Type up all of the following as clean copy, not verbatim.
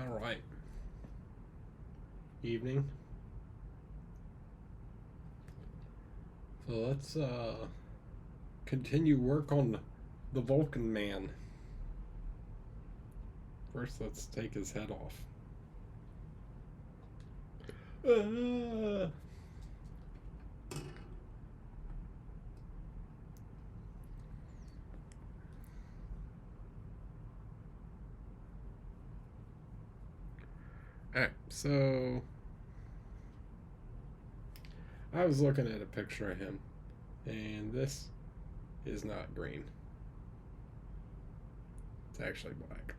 All right. Evening. So let's continue work on the Vulcan man. First, let's take his head off. Uh, Alright, so I was looking at a picture of him, and this is not green. It's actually black.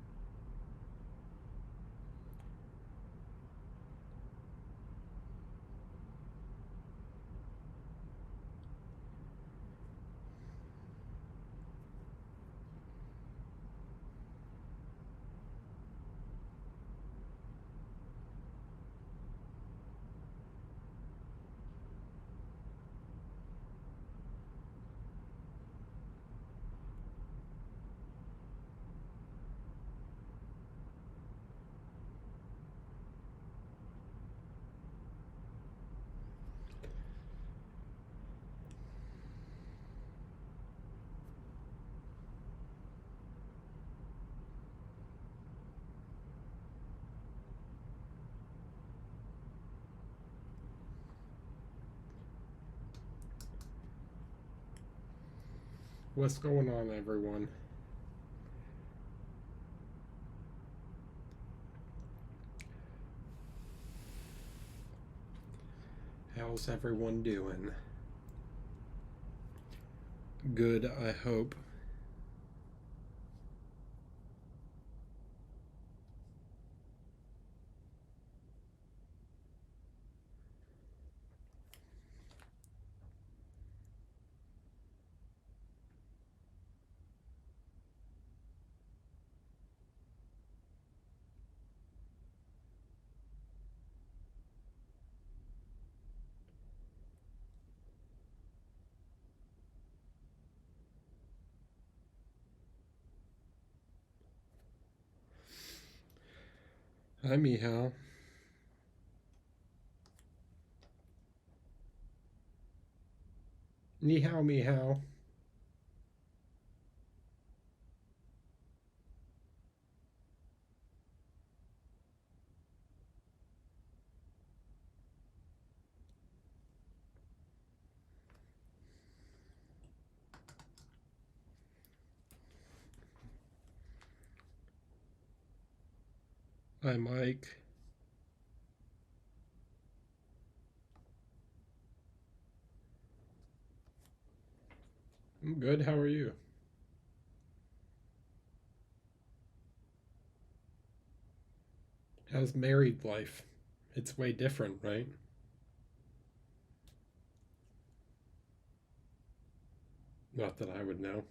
What's going on, everyone? How's everyone doing? Good, I hope. Hi, Mihao. Ni hao, Mihao. Hi, Mike. I'm good, how are you? How's married life? It's way different, right? Not that I would know.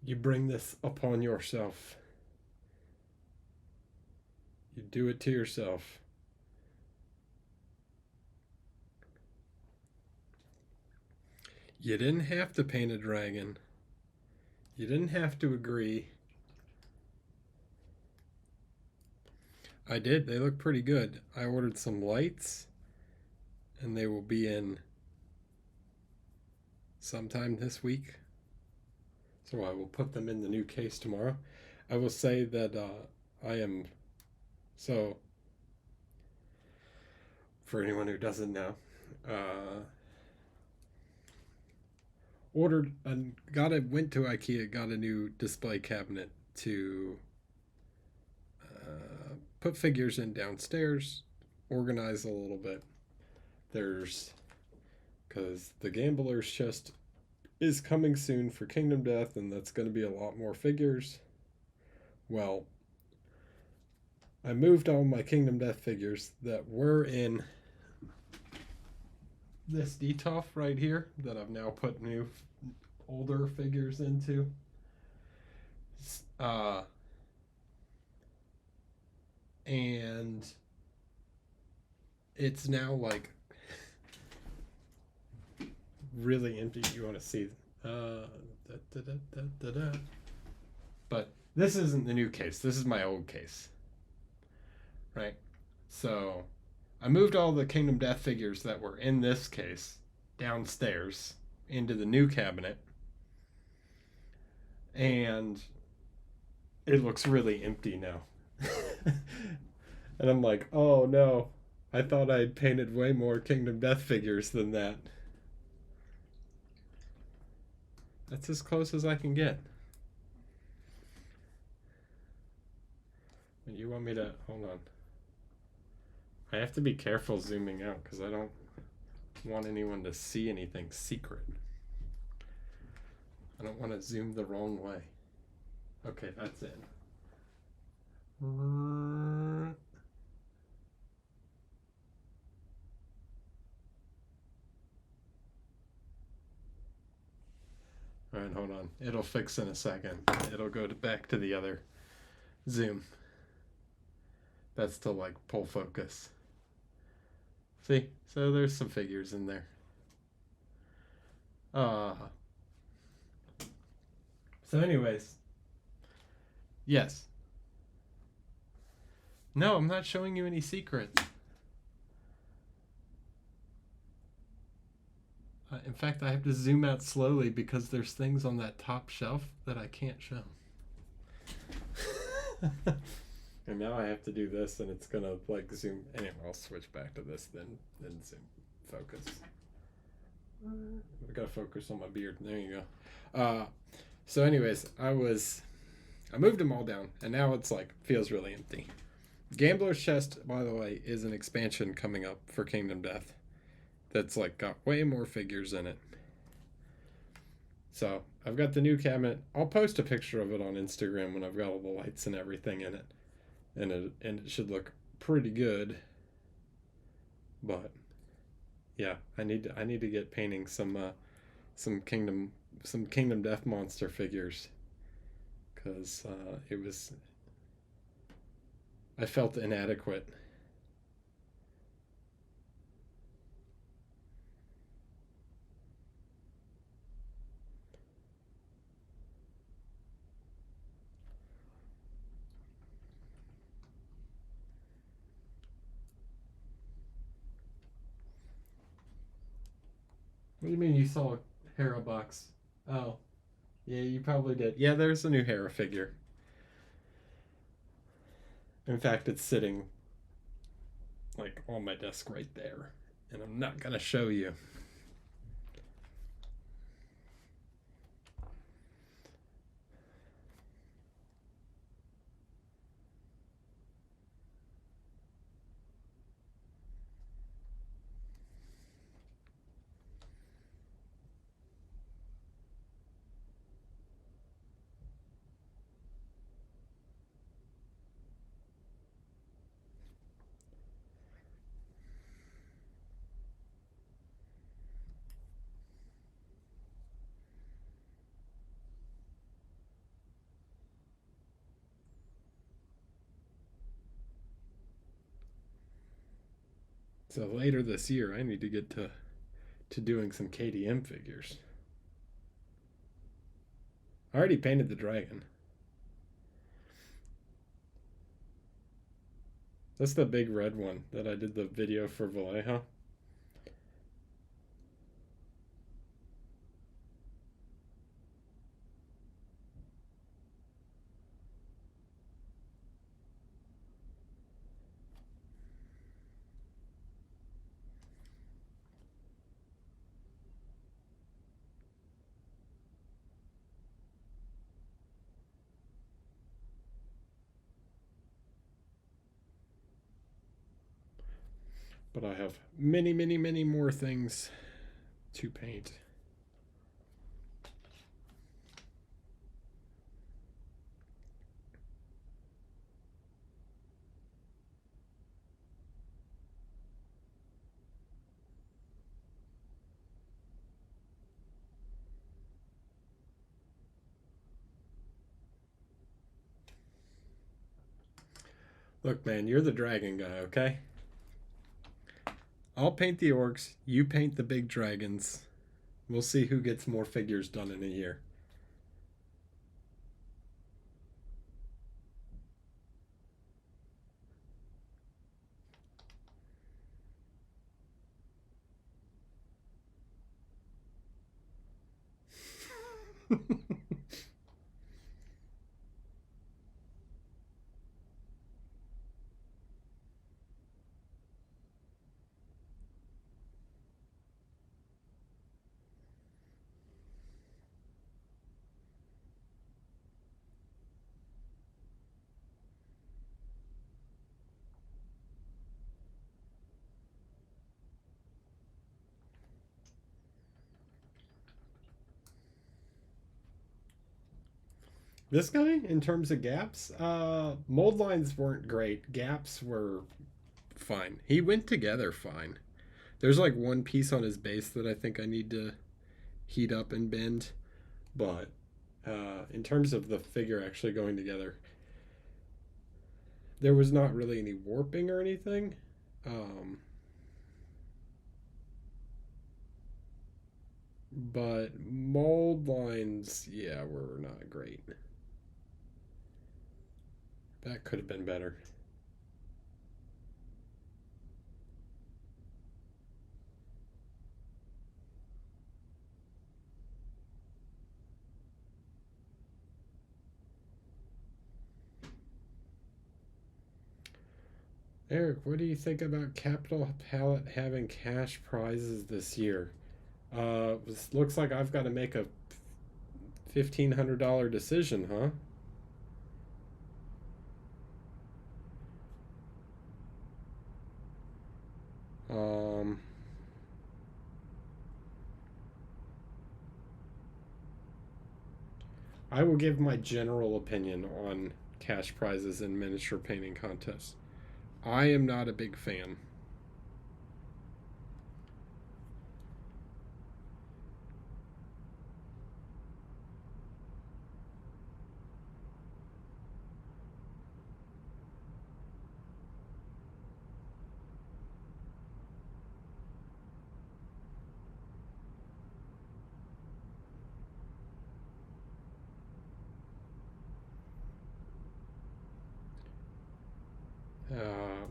You bring this upon yourself. You do it to yourself. You didn't have to paint a dragon. You didn't have to agree. I did. They look pretty good. I ordered some lights, and they will be in sometime this week. So I will put them in the new case tomorrow. I will say that I am so. For anyone who doesn't know, uh, ordered and went to IKEA, got a new display cabinet to put figures in downstairs, organize a little bit. There's because the Gambler's Chest is coming soon for Kingdom Death, and that's going to be a lot more figures. Well, I moved all my Kingdom Death figures that were in this Detolf right here that I've now put new older figures into. And it's now like really empty. You want to see but this isn't the new case. This is my old case, right? So I moved all the Kingdom Death figures that were in this case downstairs into the new cabinet, and it looks really empty now. And I'm like, oh no, I thought I'd painted way more Kingdom Death figures than that. That's as close as I can get. And you want me to, hold on. I have to be careful zooming out because I don't want anyone to see anything secret. I don't want to zoom the wrong way. Okay, that's it. All right, hold on. It'll fix in a second. It'll go back to the other zoom. That's to like pull focus. See? So there's some figures in there. So anyways. Yes. No, I'm not showing you any secrets. In fact, I have to zoom out slowly because there's things on that top shelf that I can't show. And now I have to do this, and it's gonna like zoom. Anyway, I'll switch back to this, then zoom focus. I gotta focus on my beard. There you go. So anyways, I moved them all down, and now it's like feels really empty. Gambler's Chest, by the way, is an expansion coming up for Kingdom Death. That's like got way more figures in it. So I've got the new cabinet. I'll post a picture of it on Instagram when I've got all the lights and everything in it, and it should look pretty good. But yeah, I need to get painting some Kingdom Death monster figures, because I felt inadequate. What do you mean you saw a Hera box? Oh, yeah, you probably did. Yeah, there's a new Hera figure. In fact, it's sitting like on my desk right there, and I'm not gonna show you. So later this year, I need to get to doing some KDM figures. I already painted the dragon. That's the big red one that I did the video for Vallejo. But I have many, many, many more things to paint. Look, man, you're the dragon guy, okay? I'll paint the orcs, you paint the big dragons. We'll see who gets more figures done in a year. This guy, in terms of gaps, mold lines weren't great. Gaps were fine. He went together fine. There's like one piece on his base that I think I need to heat up and bend, but in terms of the figure actually going together, there was not really any warping or anything. Um, but mold lines, yeah, were not great. That could have been better. Eric, what do you think about Capital Palette having cash prizes this year? This looks like I've got to make a $1,500 decision, huh? Um, I will give my general opinion on cash prizes in miniature painting contests. I am not a big fan. Uh,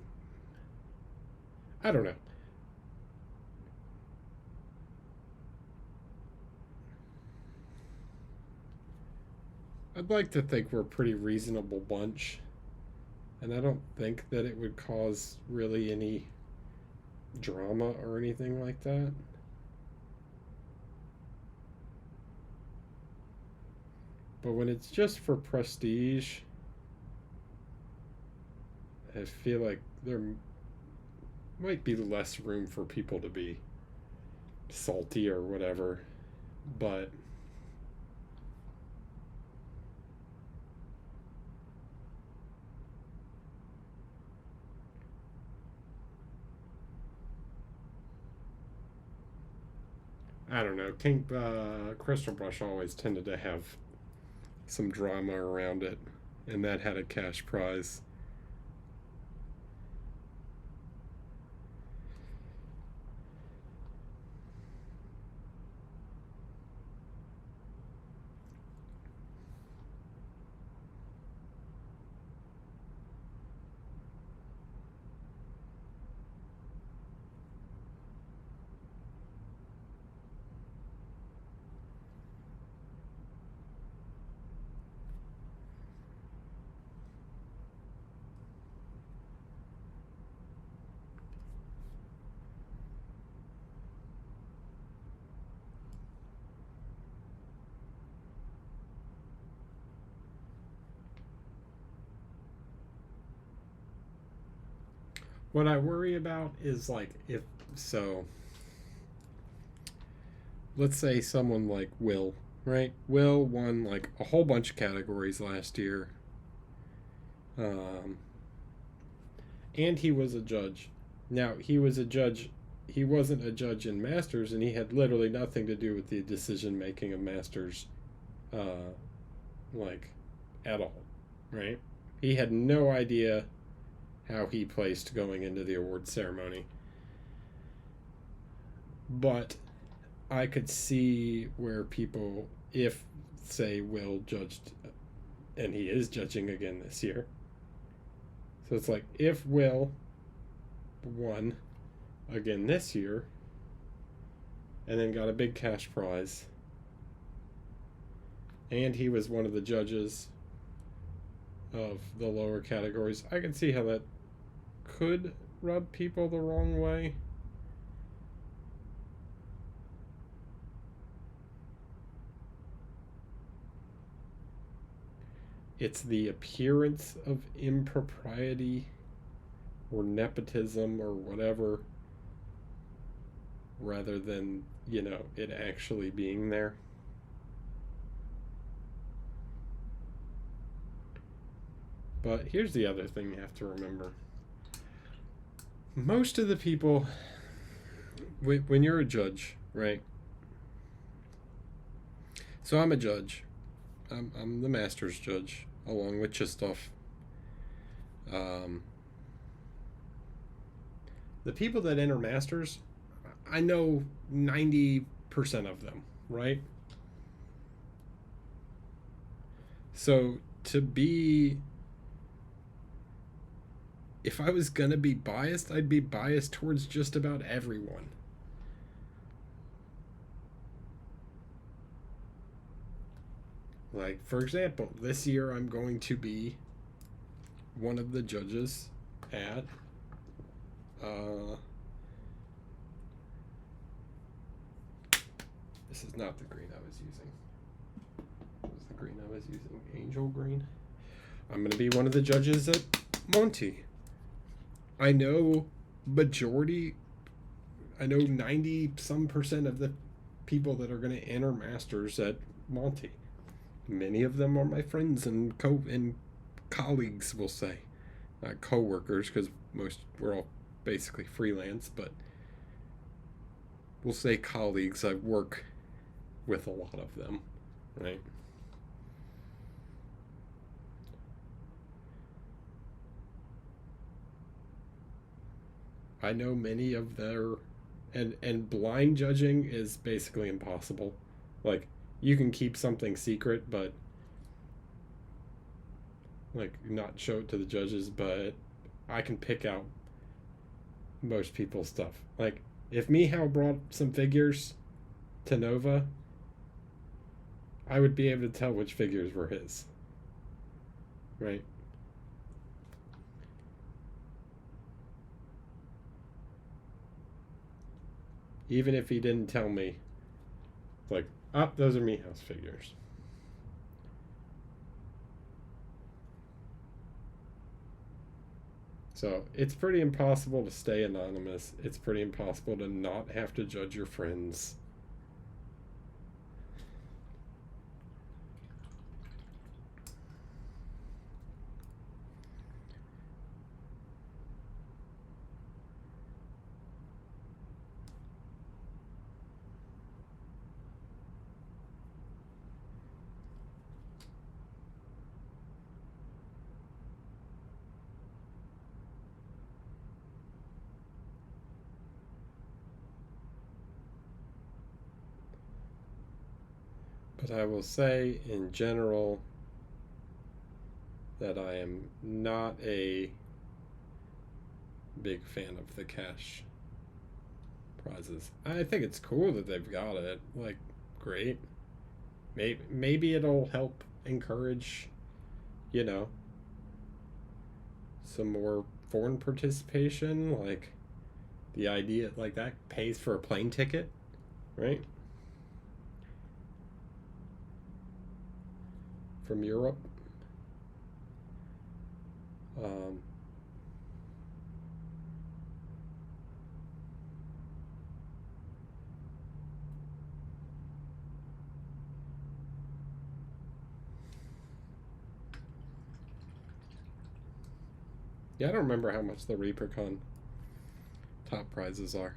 I don't know. I'd like to think we're a pretty reasonable bunch, and I don't think that it would cause really any drama or anything like that. But when it's just for prestige, I feel like there might be less room for people to be salty or whatever. But I don't know. King Crystal Brush always tended to have some drama around it, and that had a cash prize. What I worry about is like if so let's say someone like Will, right? Will won like a whole bunch of categories last year. Um, and he was a judge. Now, he was a judge. He wasn't a judge in Masters, and he had literally nothing to do with the decision making of Masters, uh, like, at all, right? He had no idea how he placed going into the award ceremony. But I could see where people, if, say, Will judged, and he is judging again this year. So it's like, if Will won again this year and then got a big cash prize, and he was one of the judges of the lower categories, I can see how that could rub people the wrong way. It's the appearance of impropriety or nepotism or whatever, rather than, it actually being there. But here's the other thing you have to remember. Most of the people, when you're a judge, right? So I'm a judge. I'm the Masters judge, along with Chistov. The people that enter Masters, I know 90% of them, right? So to be, if I was gonna be biased, I'd be biased towards just about everyone. Like, for example, this year I'm going to be one of the judges at this is not the green I was using. What was the green I was using? Angel green. I'm going to be one of the judges at Monty. I know 90 some percent of the people that are going to enter Masters at Monty. Many of them are my friends and colleagues, we'll say. Not co-workers, because we're all basically freelance, but we'll say colleagues. I work with a lot of them, right? I know many of their and blind judging is basically impossible. Like, you can keep something secret, but like not show it to the judges, but I can pick out most people's stuff. Like, if Mihao brought some figures to Nova, I would be able to tell which figures were his. Right? Even if he didn't tell me, like, those are Mihao's figures. So it's pretty impossible to stay anonymous. It's pretty impossible to not have to judge your friends. But I will say, in general, that I am not a big fan of the cash prizes. I think it's cool that they've got it. Like, great. Maybe it'll help encourage, you know, some more foreign participation. Like, the idea, like, that pays for a plane ticket, right? From Europe. Um, Yeah, I don't remember how much the ReaperCon top prizes are.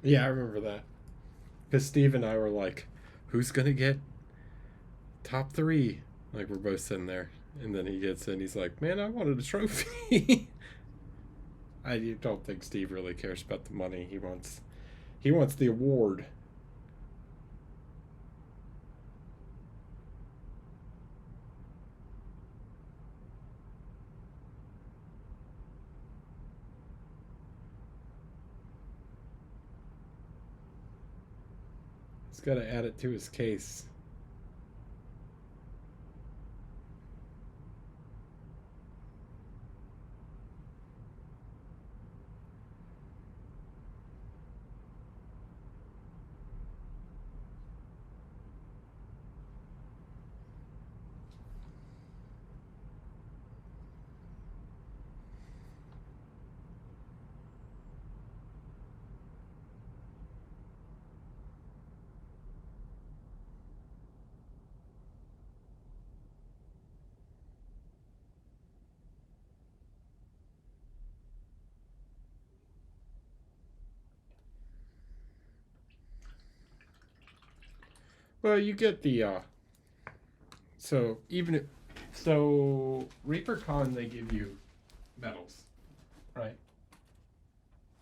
Yeah, I remember that. Because Steve and I were like, who's going to get top three? Like, we're both sitting there. And then he gets in, he's like, man, I wanted a trophy. I don't think Steve really cares about the money. He wants the award. He's got to add it to his case. Well, you get the so even if so ReaperCon they give you medals, right?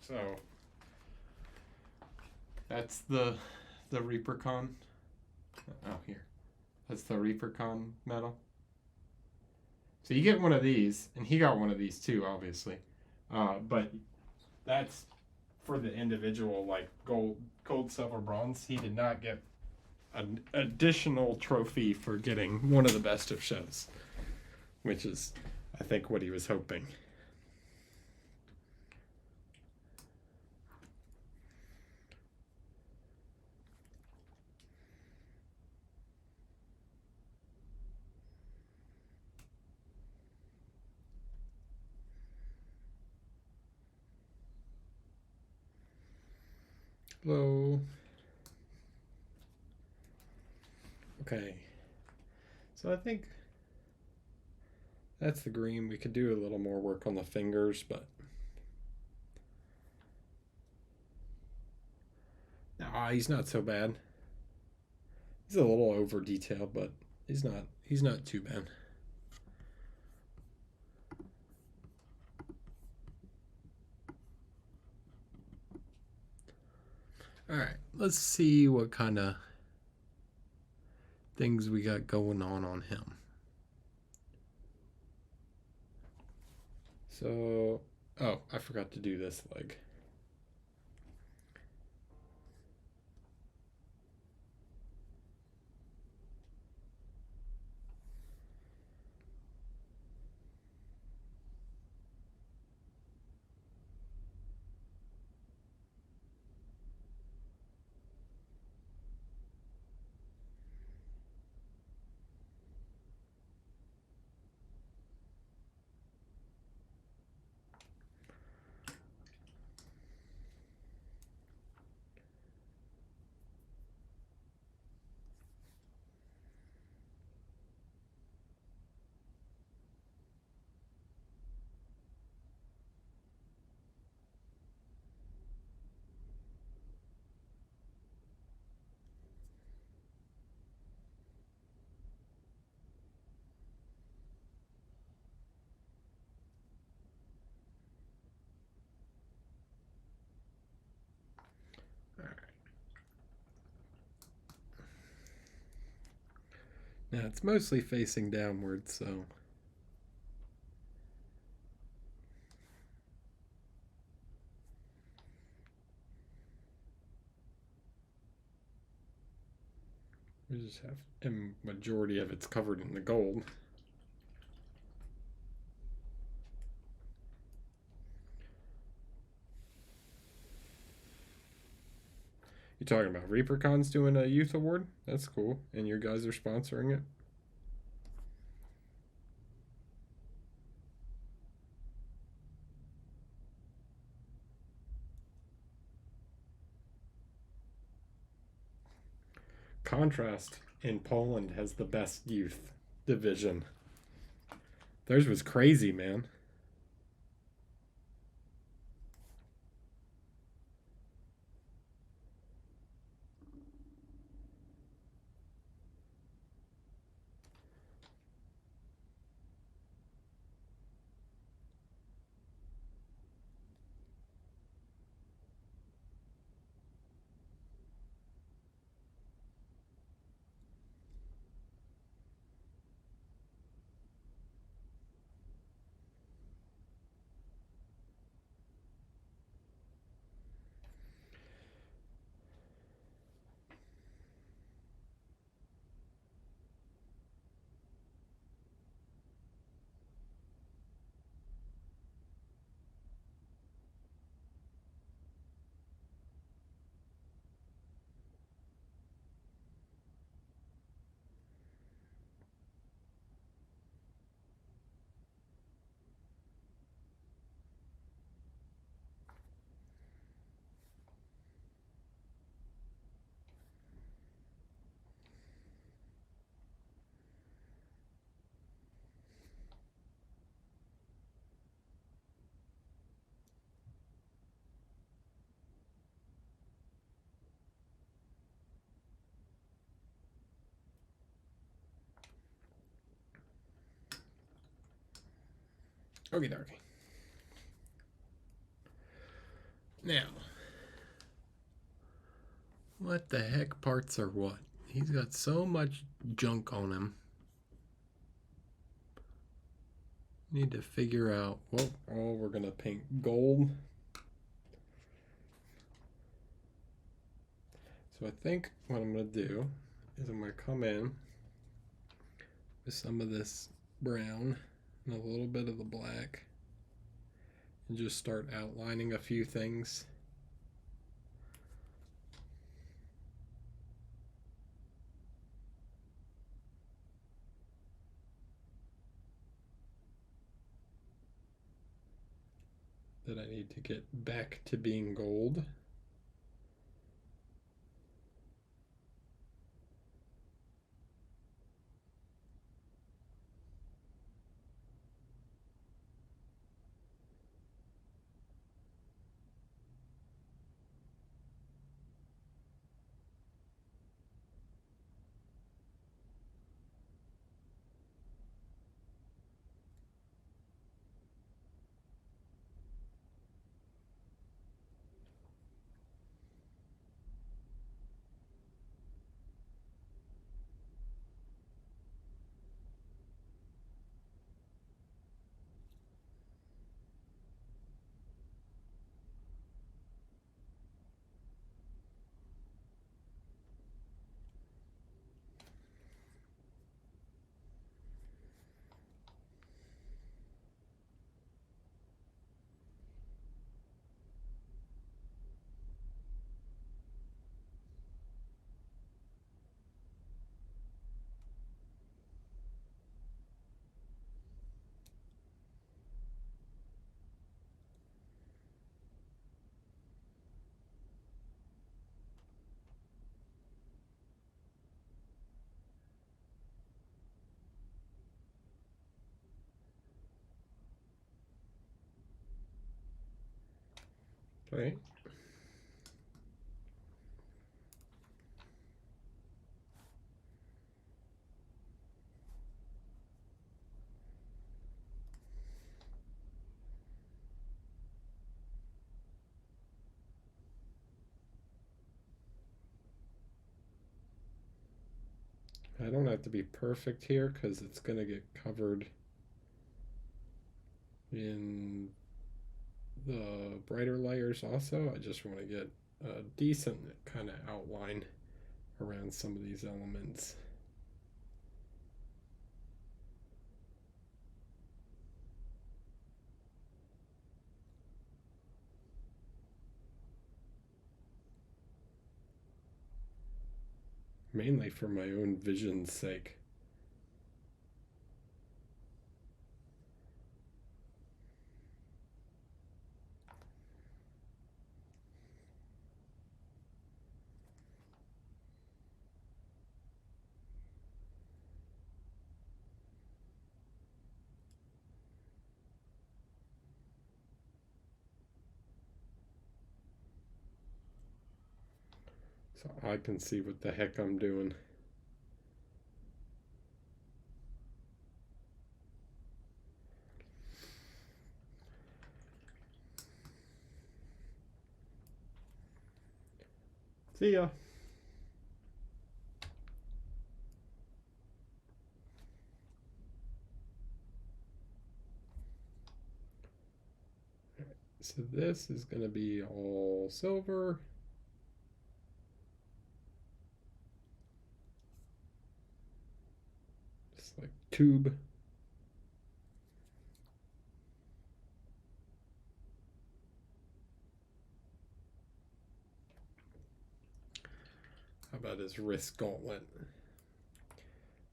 So that's the ReaperCon. Oh, here. That's the ReaperCon medal. So you get one of these, and he got one of these too, obviously. But that's for the individual, like gold, silver, bronze. He did not get an additional trophy for getting one of the best of shows, which is, I think, what he was hoping. Hello. Okay. So I think that's the green. We could do a little more work on the fingers, but he's not so bad. He's a little over detailed, but he's not too bad. All right, let's see what kind of things we got going on him. So, oh, I forgot to do this leg. Now it's mostly facing downwards, so we just have a majority of it's covered in the gold. You talking about ReaperCon's doing a youth award? That's cool. And your guys are sponsoring it? Contrast in Poland has the best youth division. Theirs was crazy, man. Okay, dokie. Now, what the heck parts are what? He's got so much junk on him. Need to figure out what all we're gonna paint gold. So I think what I'm gonna do is I'm gonna come in with some of this brown and a little bit of the black and just start outlining a few things. That I need to get back to being gold. Right? I don't have to be perfect here because it's going to get covered in the brighter layers also. I just want to get a decent kind of outline around some of these elements. Mainly for my own vision's sake. So I can see what the heck I'm doing. See ya. So this is going to be all silver. Just like tube. How about his wrist gauntlet?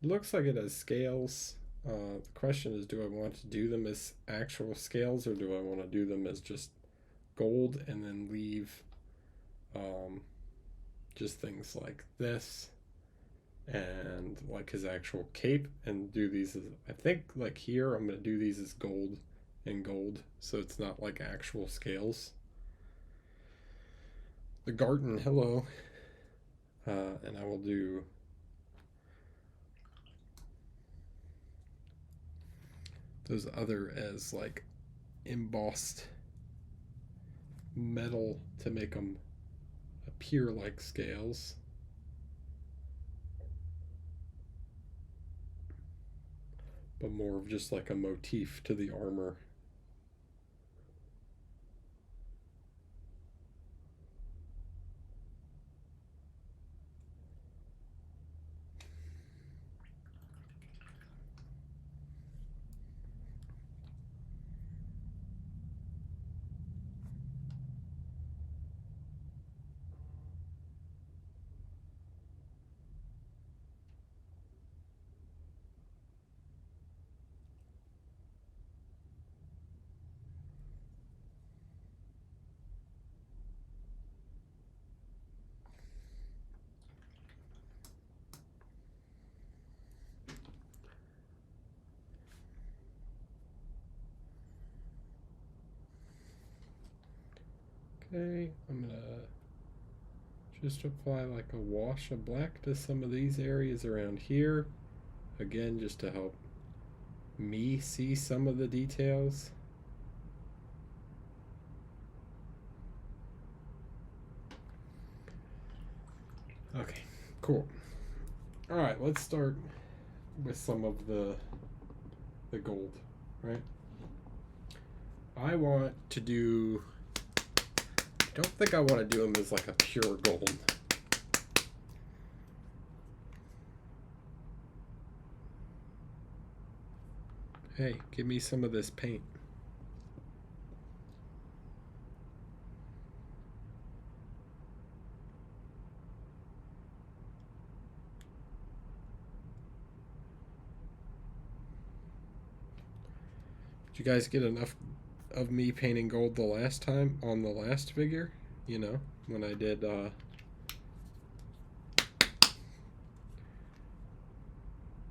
Looks like it has scales. The question is, do I want to do them as actual scales or do I want to do them as just gold and then leave just things like this and like his actual cape and do these as, I think like here I'm going to do these as gold and gold so it's not like actual scales. The garden, hello. And I will do those other as like embossed metal to make them appear like scales. But more of just like a motif to the armor. Okay, I'm gonna just apply like a wash of black to some of these areas around here. Again, just to help me see some of the details. Okay, cool. All right, let's start with some of the gold, right? I want to do, I don't think I want to do them as like a pure gold. Hey, give me some of this paint. Did you guys get enough of me painting gold the last time on the last figure? You know, when I did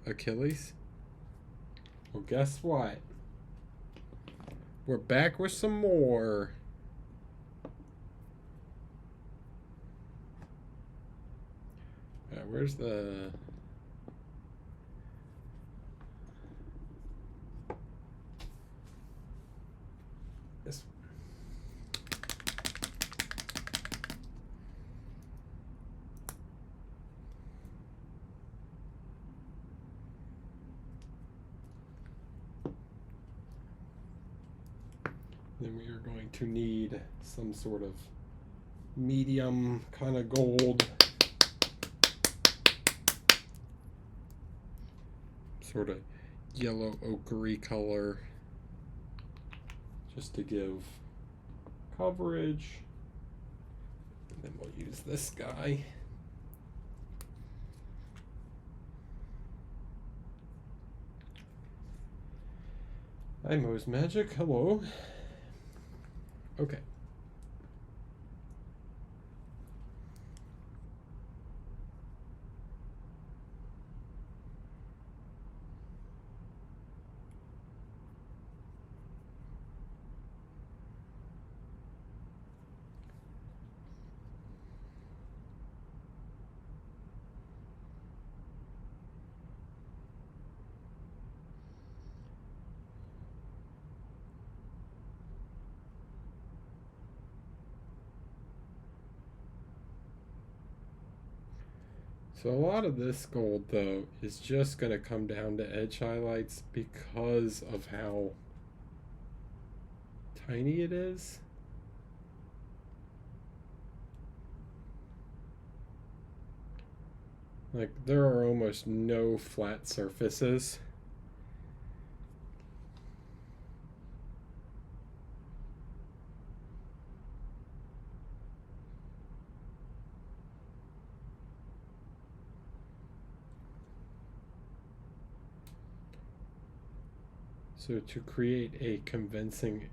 Achilles? Well, guess what? We're back with some more. Where's the... This. Then we are going to need some sort of medium kind of gold, sort of yellow ochre color, just to give coverage. And then we'll use this guy. Hi, Mo's Magic. Hello. Okay. So a lot of this gold, though, is just going to come down to edge highlights because of how tiny it is. Like, there are almost no flat surfaces. So to create a convincing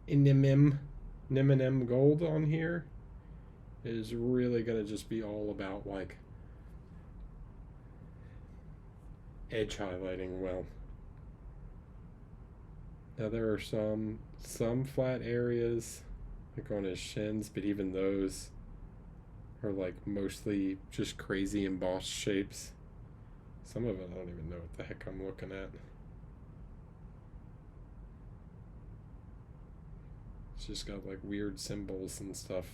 NMM gold on here is really going to just be all about like edge highlighting well. Now there are some flat areas like on his shins, but even those are like mostly just crazy embossed shapes. Some of it I don't even know what the heck I'm looking at. It's just got like weird symbols and stuff.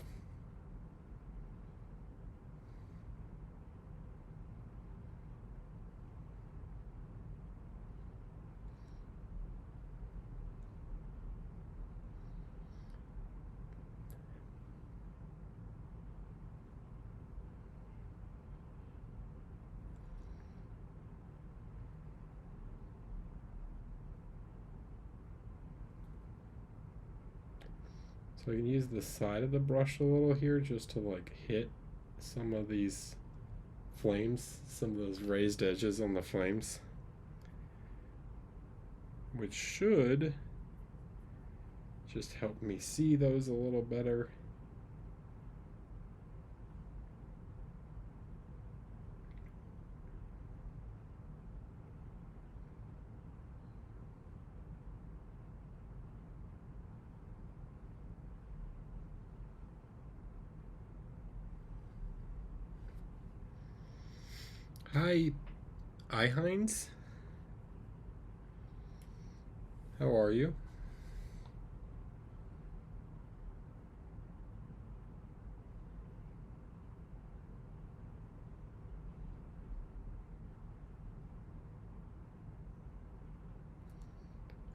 So I can use the side of the brush a little here just to like hit some of these flames, some of those raised edges on the flames, which should just help me see those a little better. Hi, Heinz. How are you?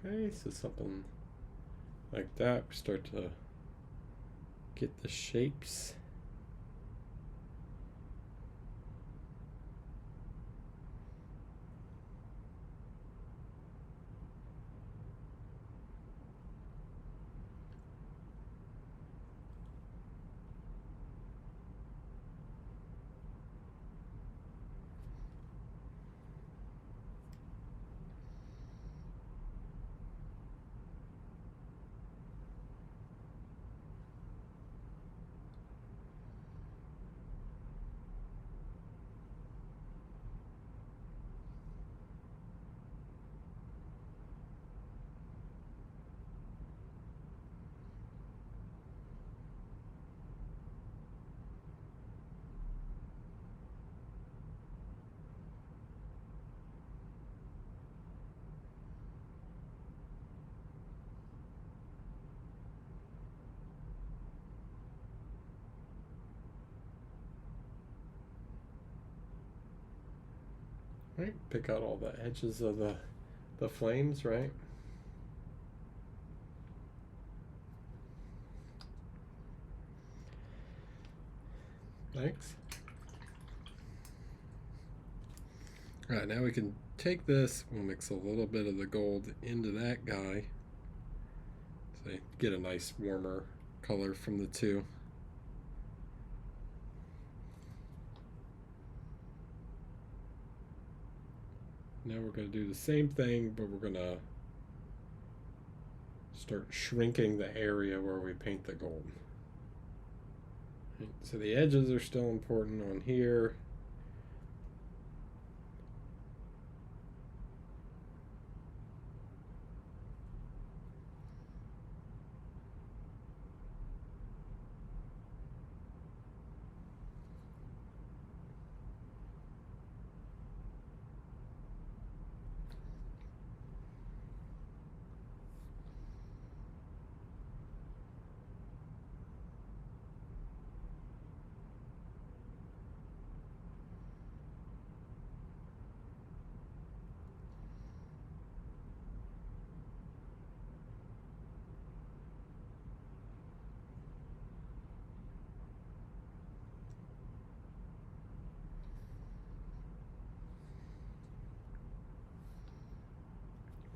Okay, so something like that. We start to get the shapes. Right, pick out all the edges of the flames, right? Thanks. All right, now we can take this, we'll mix a little bit of the gold into that guy. So you get a nice warmer color from the two. Now we're going to do the same thing, but we're going to start shrinking the area where we paint the gold. Right, so the edges are still important on here.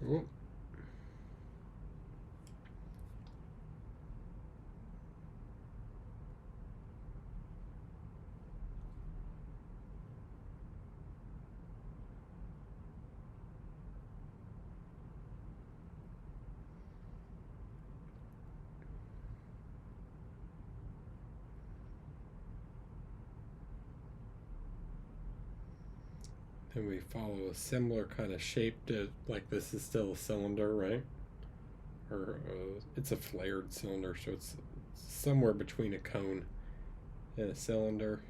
Oh. And we follow a similar kind of shape to, like, this is still a cylinder, right? Or it's a flared cylinder, so it's somewhere between a cone and a cylinder.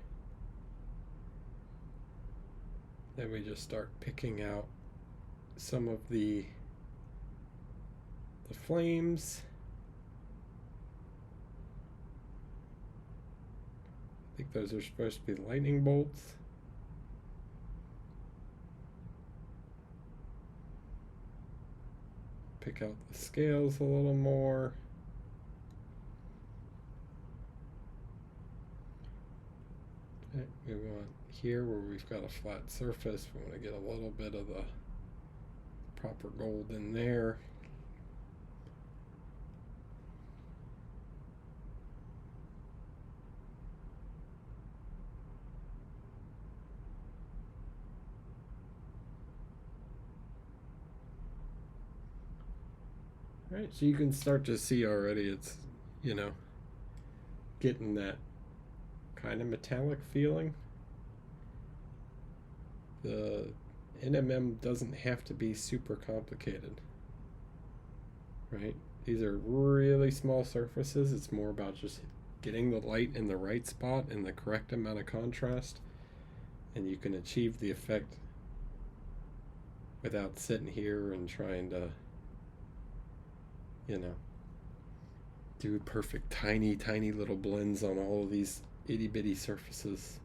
Then we just start picking out some of the flames. I think those are supposed to be lightning bolts. Pick out the scales a little more. Okay, we want here where we've got a flat surface, we want to get a little bit of the proper gold in there. Right, so you can start to see already it's, you know, getting that kind of metallic feeling. The NMM doesn't have to be super complicated, right? These are really small surfaces. It's more about just getting the light in the right spot and the correct amount of contrast, and you can achieve the effect without sitting here and trying to, you know, do perfect tiny little blends on all of these itty bitty surfaces.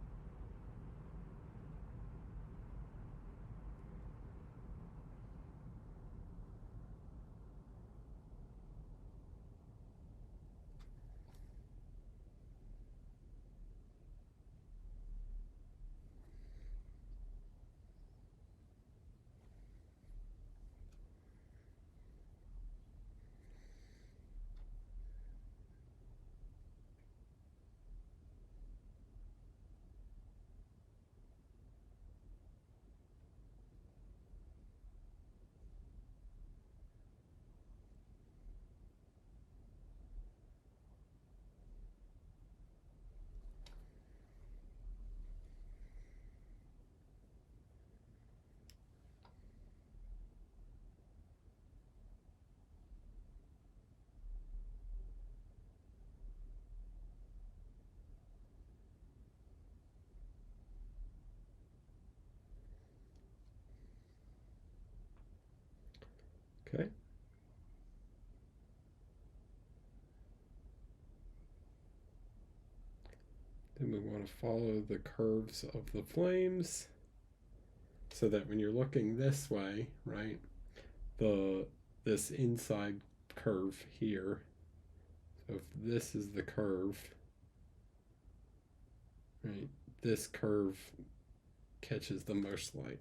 Okay. Then we want to follow the curves of the flames so that when you're looking this way, right, this inside curve here, so if this is the curve, right? This curve catches the most light.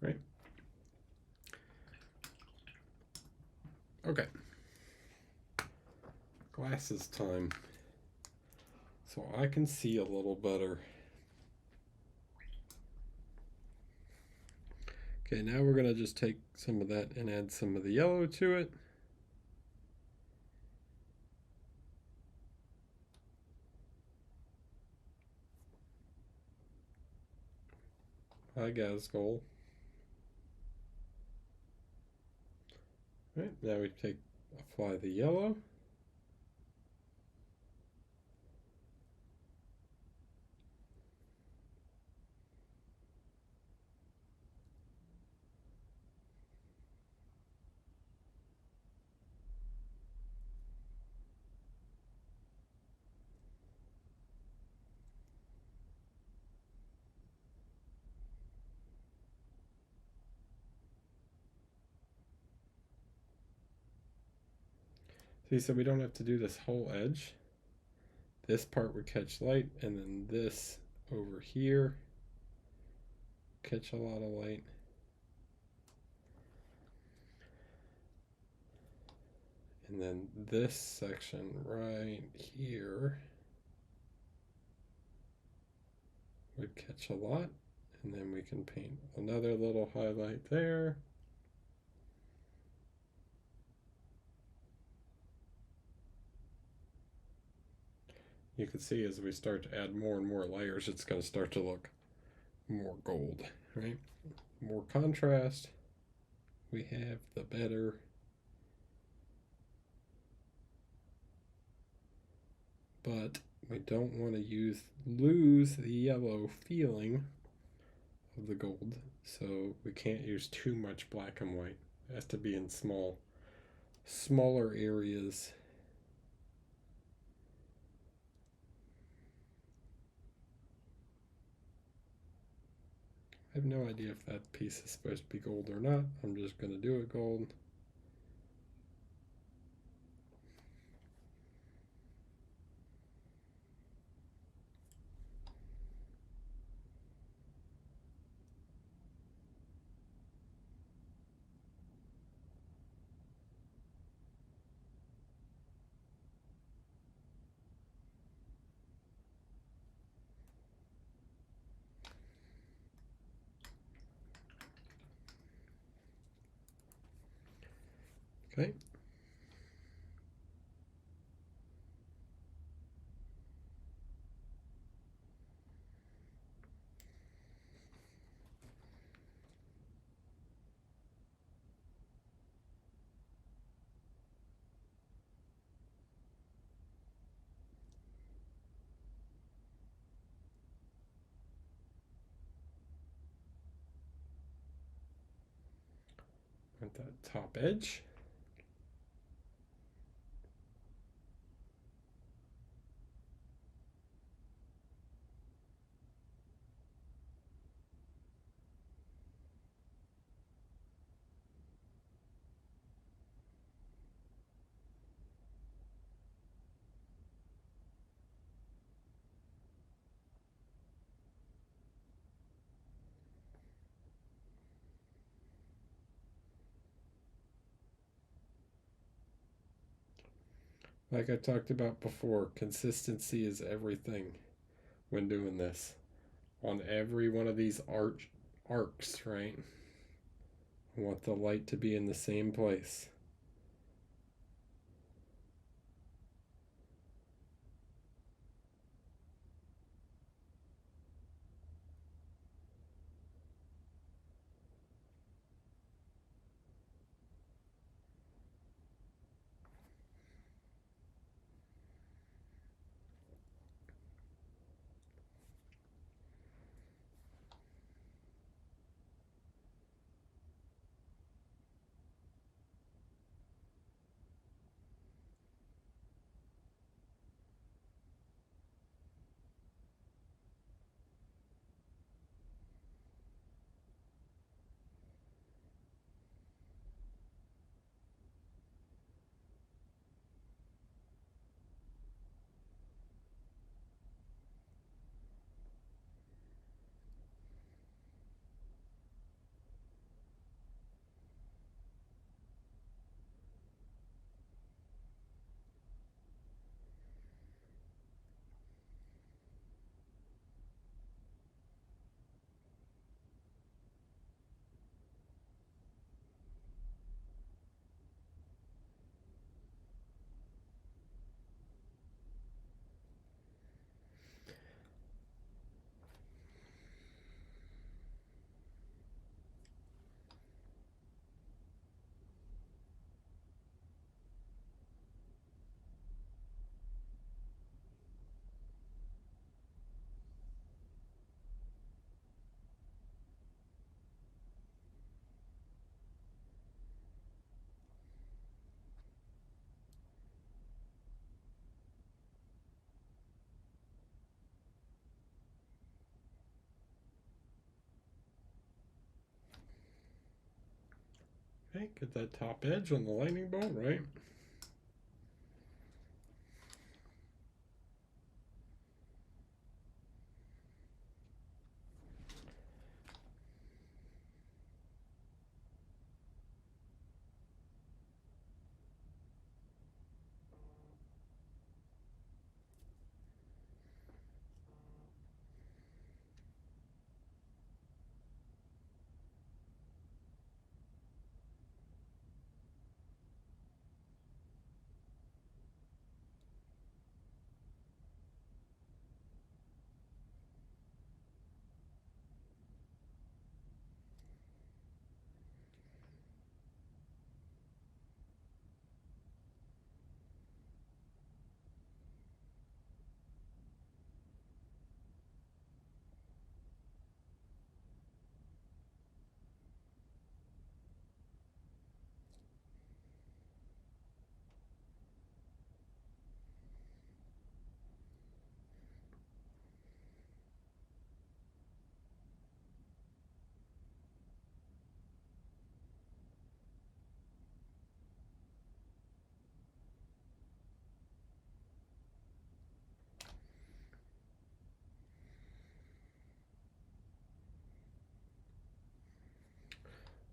Right? Okay. Glasses time. So I can see a little better. Okay, now we're going to just take some of that and add some of the yellow to it. Hi, guys, goal. Right, now we apply the yellow. See, so we don't have to do this whole edge. This part would catch light, and then this over here catch a lot of light. And then this section right here would catch a lot. And then we can paint another little highlight there. You can see as we start to add more and more layers, it's going to start to look more gold, right? More contrast we have, the better. But we don't want to lose the yellow feeling of the gold, so we can't use too much black and white. It has to be in smaller areas. I have no idea if that piece is supposed to be gold or not. I'm just going to do it gold. Okay. At that top edge. Like I talked about before, consistency is everything when doing this. On every one of these arcs, right? I want the light to be in the same place. Okay, get that top edge on the lightning bolt, right?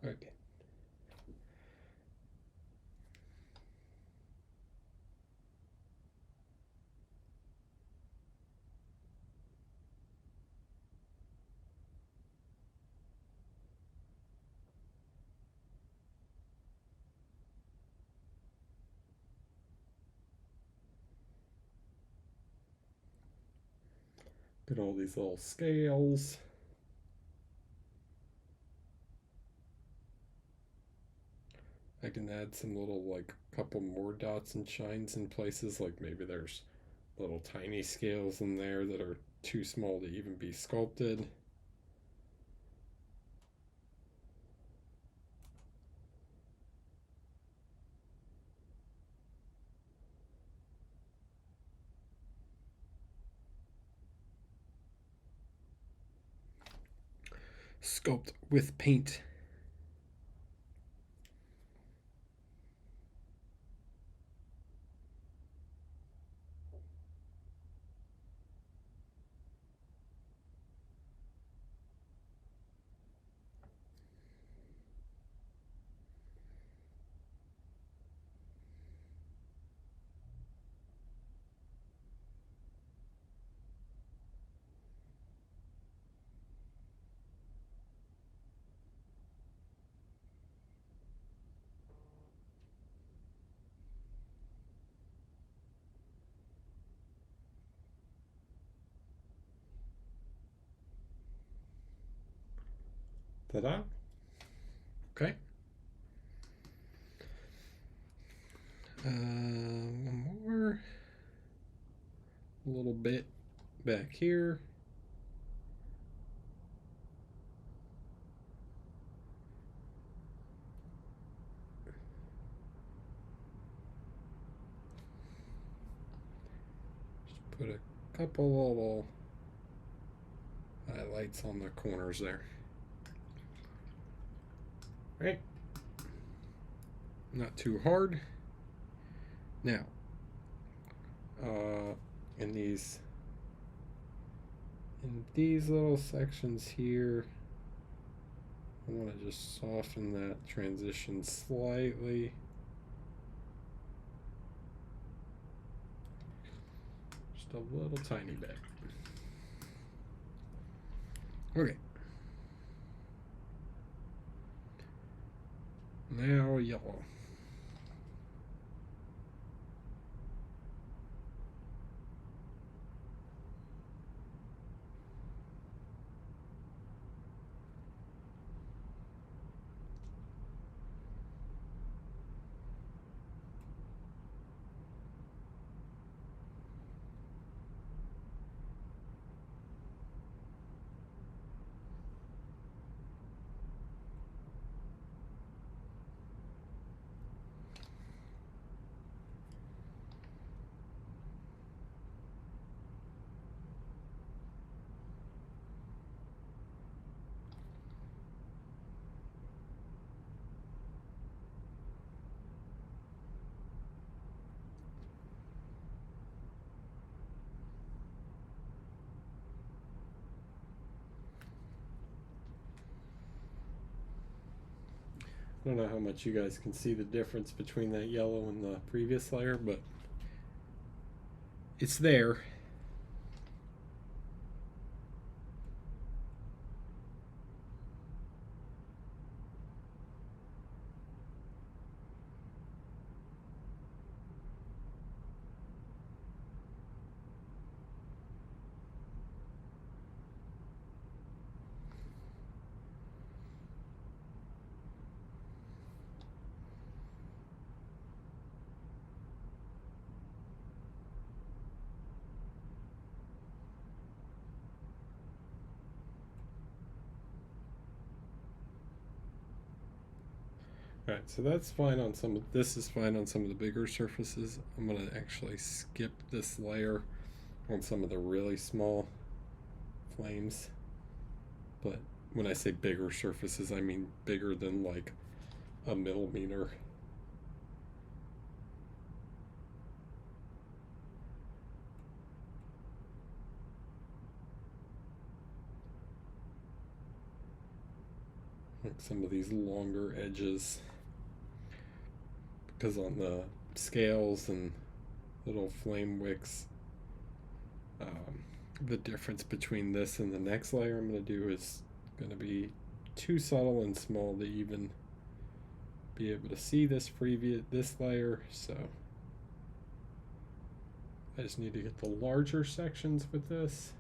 Okay. Get all these little scales. I can add some little, like, couple more dots and shines in places, like maybe there's little tiny scales in there that are too small to even be sculpted. Sculpt with paint. Ta-da. Okay. One more. A little bit back here. Just put a couple little highlights on the corners there. Right. Not too hard. Now, in these little sections here, I want to just soften that transition slightly. Just a little tiny bit. Okay. Now yellow. I don't know how much you guys can see the difference between that yellow and the previous layer, but it's there. Alright, so that's fine on some of this is fine on some of the bigger surfaces. I'm gonna actually skip this layer on some of the really small flames. But when I say bigger surfaces, I mean bigger than like a millimeter. Like some of these longer edges. Because on the scales and little flame wicks, the difference between this and the next layer I'm going to do is going to be too subtle and small to even be able to see this layer. So I just need to get the larger sections with this.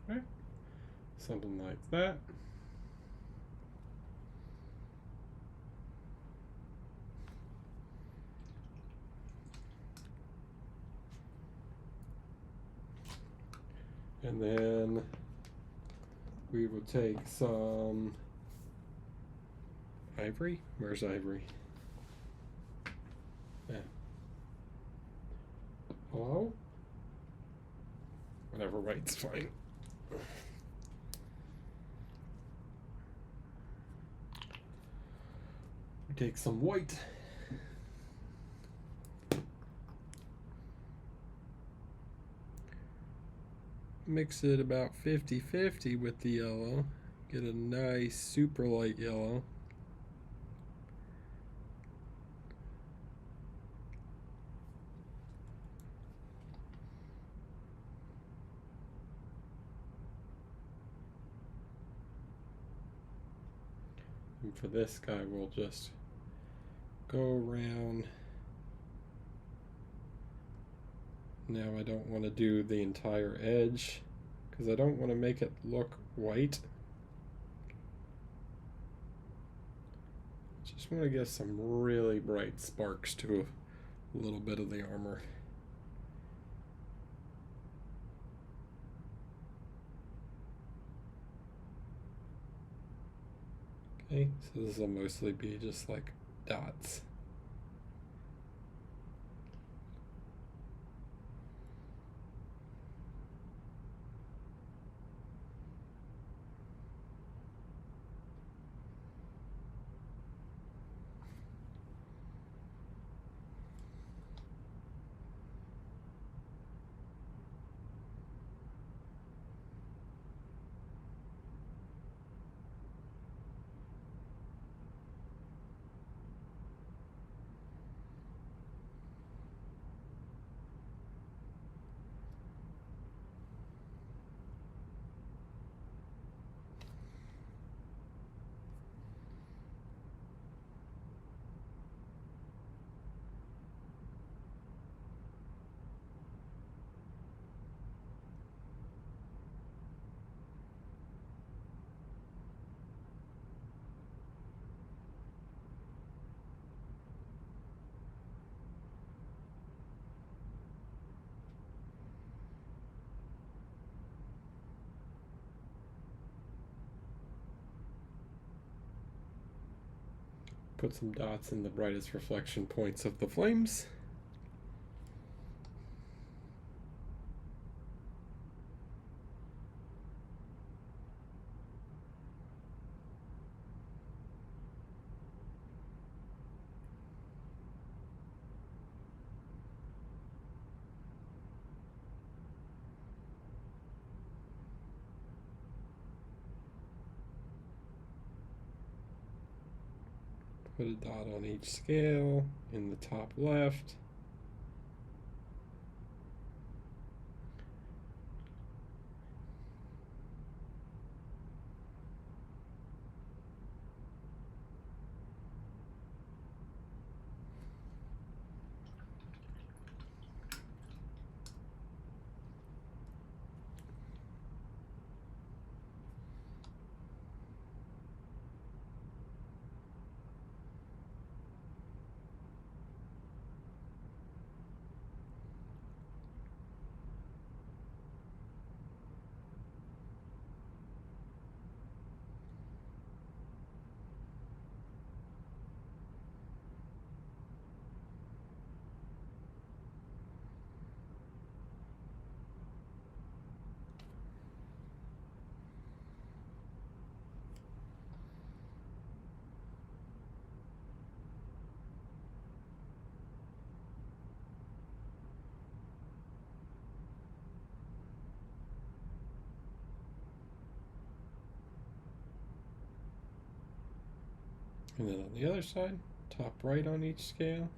Right? Something like that. And then we will take some ivory. Where's ivory? Yeah. Hello? Whatever, white's fine. We take some white. Mix it about 50-50 with the yellow. Get a nice super light yellow. And for this guy, we'll just go around. Now I don't want to do the entire edge because I don't want to make it look white. Just want to get some really bright sparks to a little bit of the armor. Okay, so this will mostly be just like dots. Put some dots in the brightest reflection points of the flames. Put a dot on each scale in the top left. And then on the other side, top right on each scale.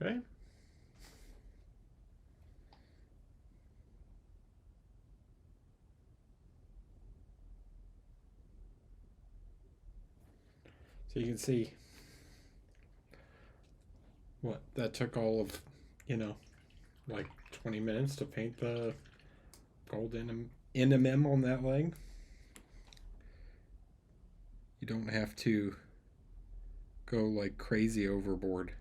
Okay. So you can see what that took all of, like 20 minutes to paint the gold NMM on that leg. You don't have to go like crazy overboard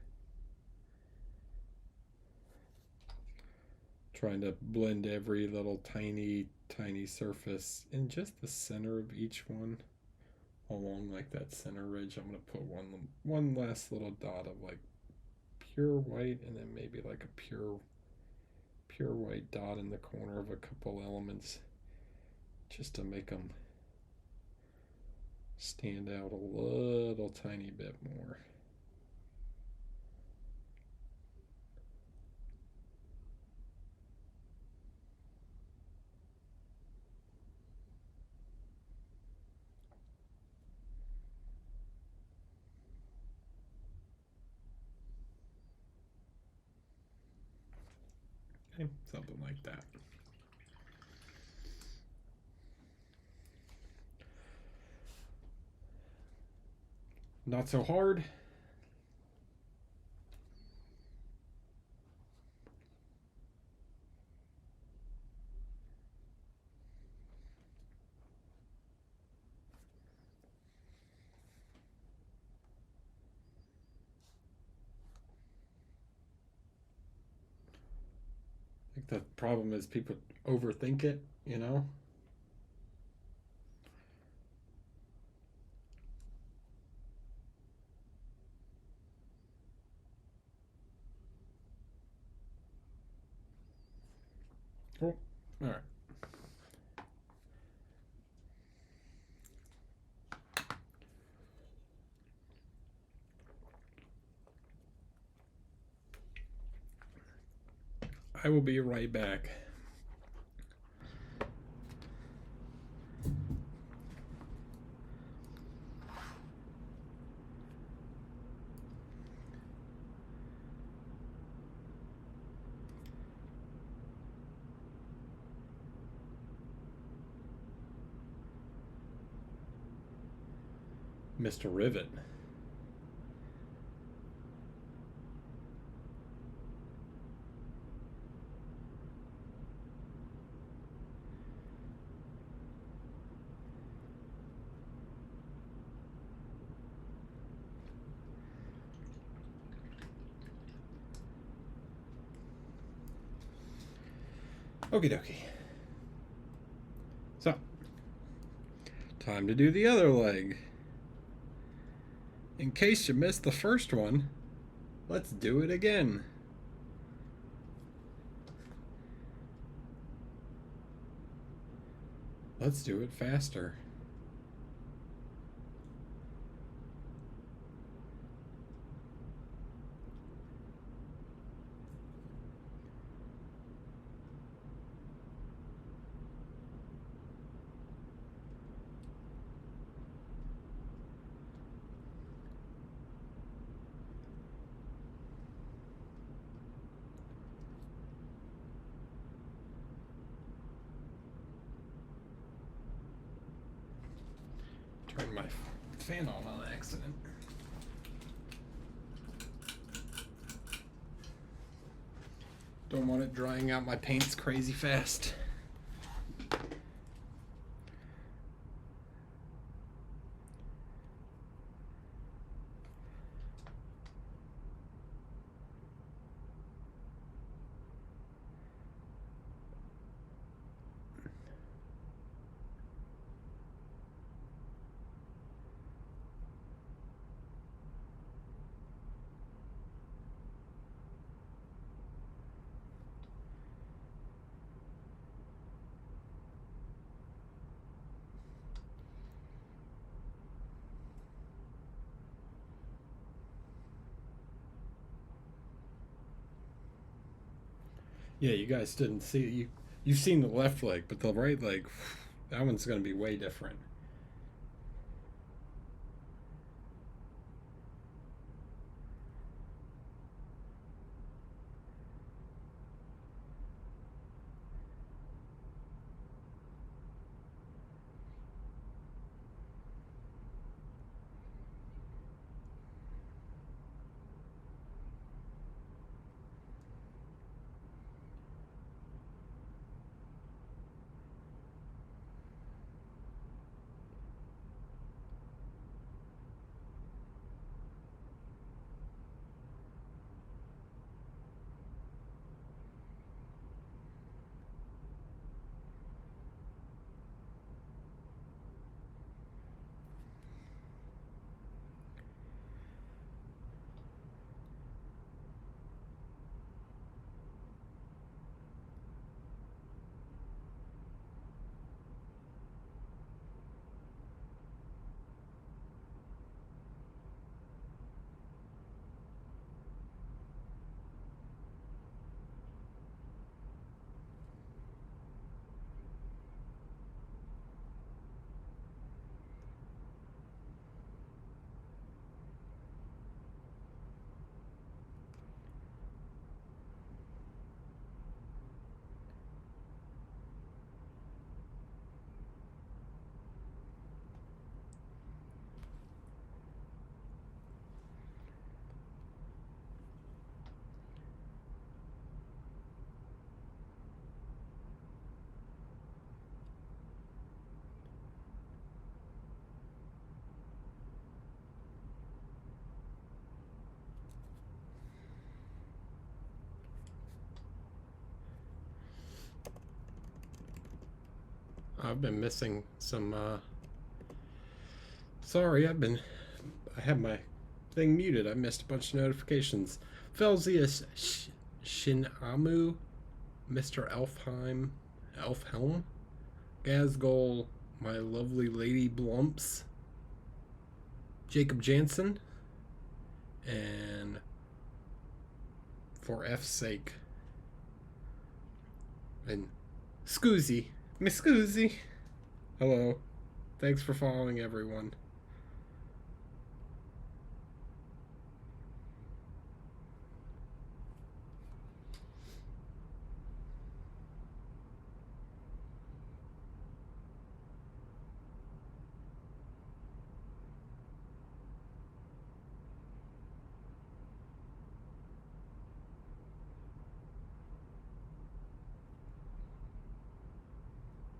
trying to blend every little tiny surface in just the center of each one along like that center ridge. I'm going to put one last little dot of like pure white, and then maybe like a pure white dot in the corner of a couple elements just to make them stand out a little tiny bit more. Okay, something like that. Not so hard. The problem is people overthink it, you know? Cool. All right. I will be right back. Mr. Rivet. Okie dokie. So, time to do the other leg. In case you missed the first one, let's do it again. Let's do it faster. Turn my fan on accident. Don't want it drying out my paints crazy fast. Yeah, you guys didn't see it. You've seen the left leg, but the right leg, that one's going to be way different. I've been missing some. Sorry, I have my thing muted. I missed a bunch of notifications. Felsius Shinamu, Mr. Elfhelm, Gazgol, my lovely lady Blumps, Jacob Jansen, and for F's sake, and Scoozy, Miss Scoozy. Hello. Thanks for following, everyone.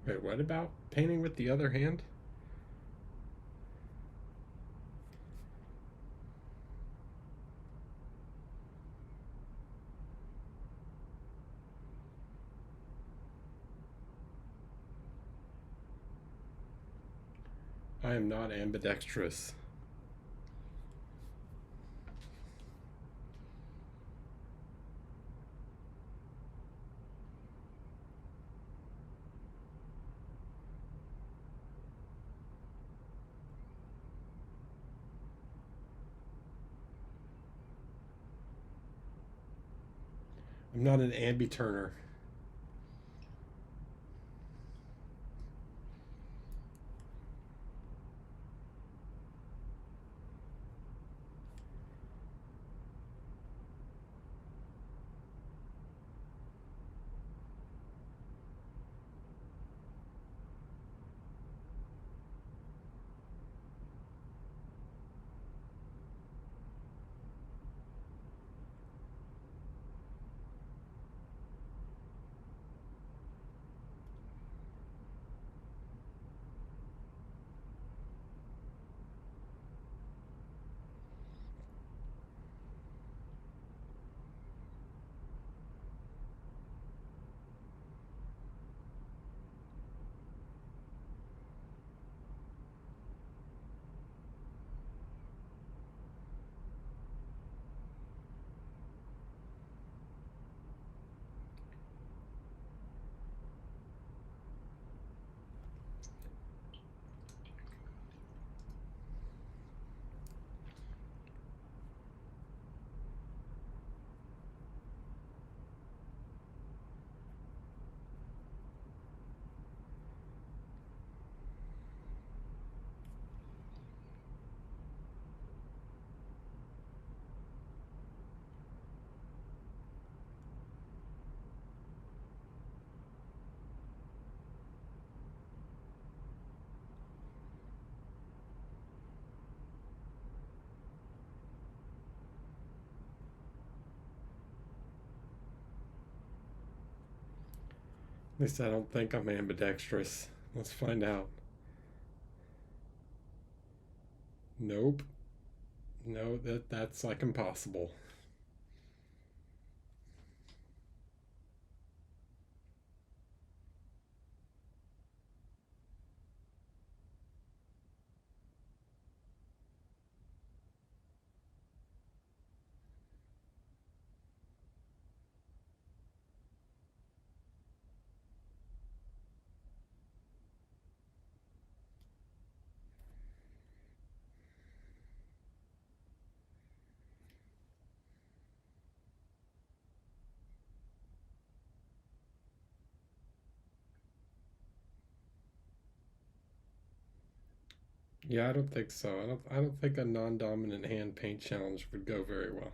Wait, what about painting with the other hand? I am not ambidextrous. I'm not an ambi-turner. At least I don't think I'm ambidextrous. Let's find out. Nope. No, that's like impossible. Yeah, I don't think so. I don't think a non-dominant hand paint challenge would go very well.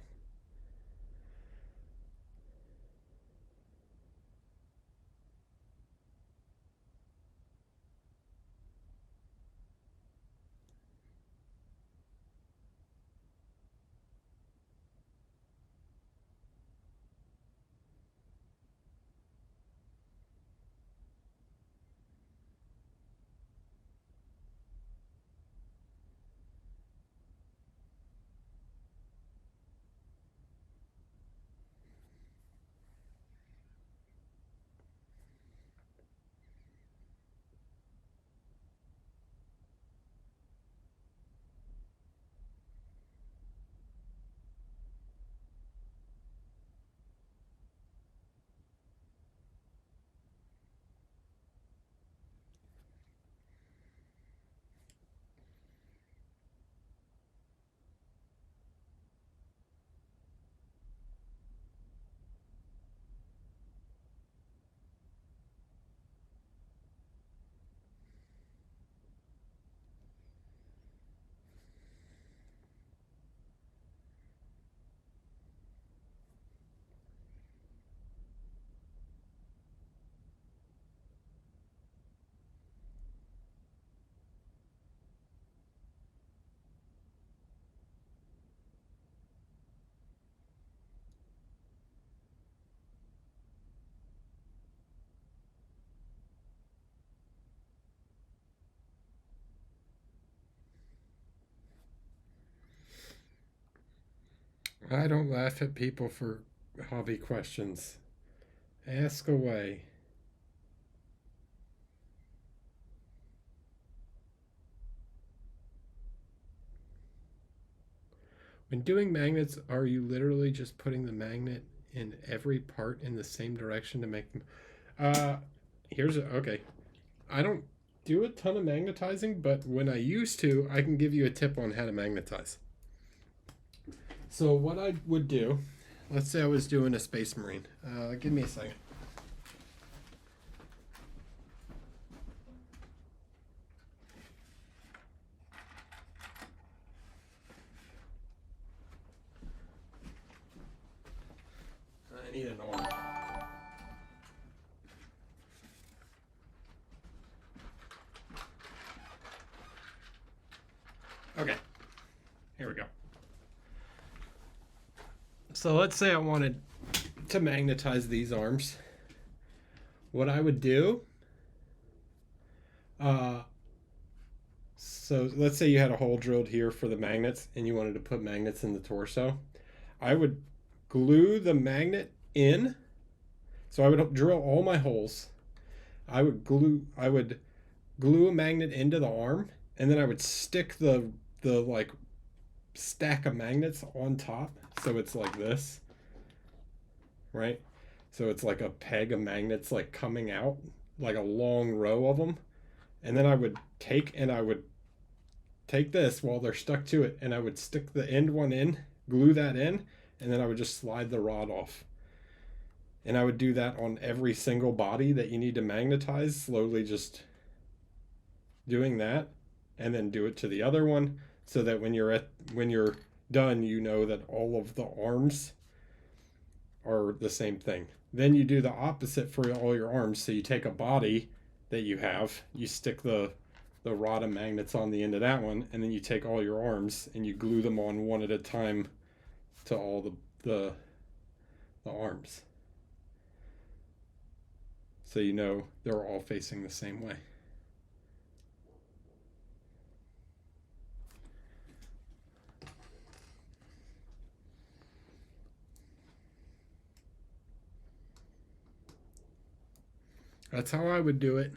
I don't laugh at people for hobby questions. Ask away. When doing magnets, are you literally just putting the magnet in every part in the same direction to make them? Uh, okay. I don't do a ton of magnetizing, but when I used to, I can give you a tip on how to magnetize. So what I would do, let's say I was doing a Space Marine. Give me a second. I need an arm. Okay, here we go. So let's say I wanted to magnetize these arms. What I would do, so let's say you had a hole drilled here for the magnets and you wanted to put magnets in the torso. I would glue the magnet in. So I would drill all my holes. I would glue a magnet into the arm, and then I would stick the like stack of magnets on top, so it's like this, right? So it's like a peg of magnets like coming out, like a long row of them. And then I would take this while they're stuck to it, and I would stick the end one in, glue that in, and then I would just slide the rod off. And I would do that on every single body that you need to magnetize, slowly just doing that, and then do it to the other one, so that when you're done, you know that all of the arms are the same thing. Then you do the opposite for all your arms. So you take a body that you have, you stick the rod of magnets on the end of that one, and then you take all your arms and you glue them on one at a time to all the arms. So you know they're all facing the same way. That's how I would do it.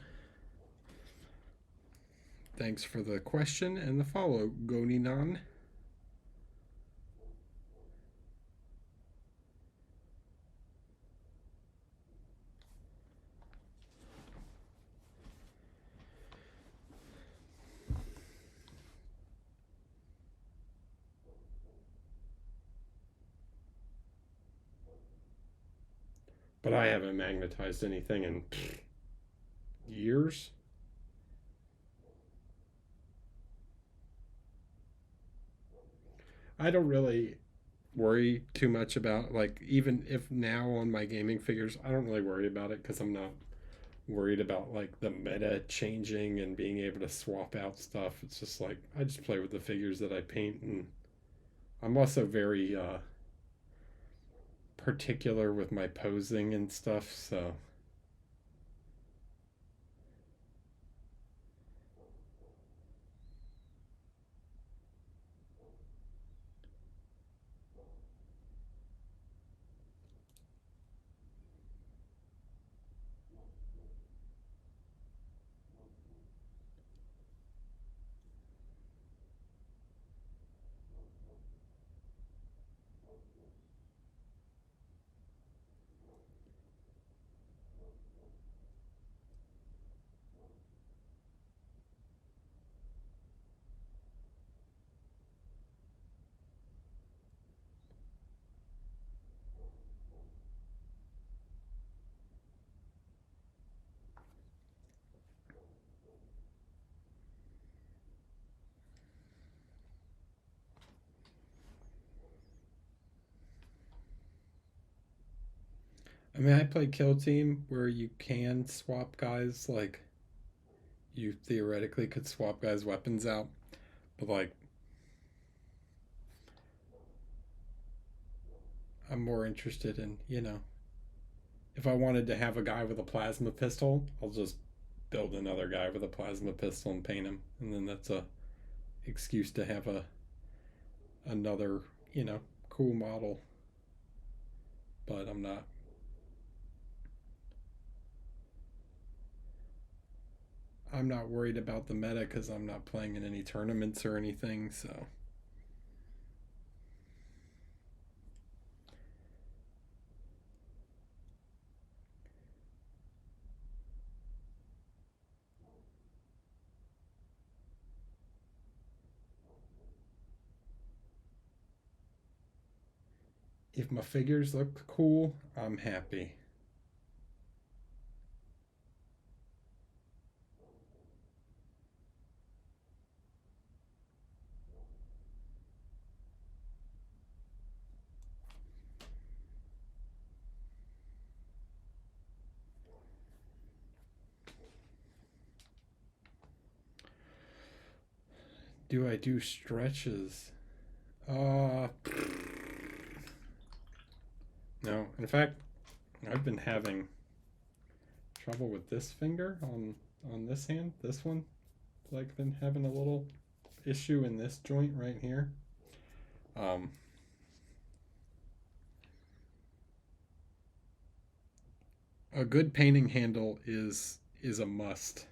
Thanks for the question and the follow, Goninan. But I haven't magnetized anything in years. I don't really worry too much about, like, even if now on my gaming figures, I don't really worry about it because I'm not worried about like the meta changing and being able to swap out stuff. It's just like I just play with the figures that I paint, and I'm also very particular with my posing and stuff. So I mean, I play Kill Team where you can swap guys, like you theoretically could swap guys' weapons out, but like I'm more interested in, if I wanted to have a guy with a plasma pistol, I'll just build another guy with a plasma pistol and paint him, and then that's a excuse to have another, cool model, but I'm not worried about the meta because I'm not playing in any tournaments or anything. So if my figures look cool, I'm happy. Do I do stretches? Uh, no. In fact, I've been having trouble with this finger on this hand. This one, like, been having a little issue in this joint right here. Um, a good painting handle is a must.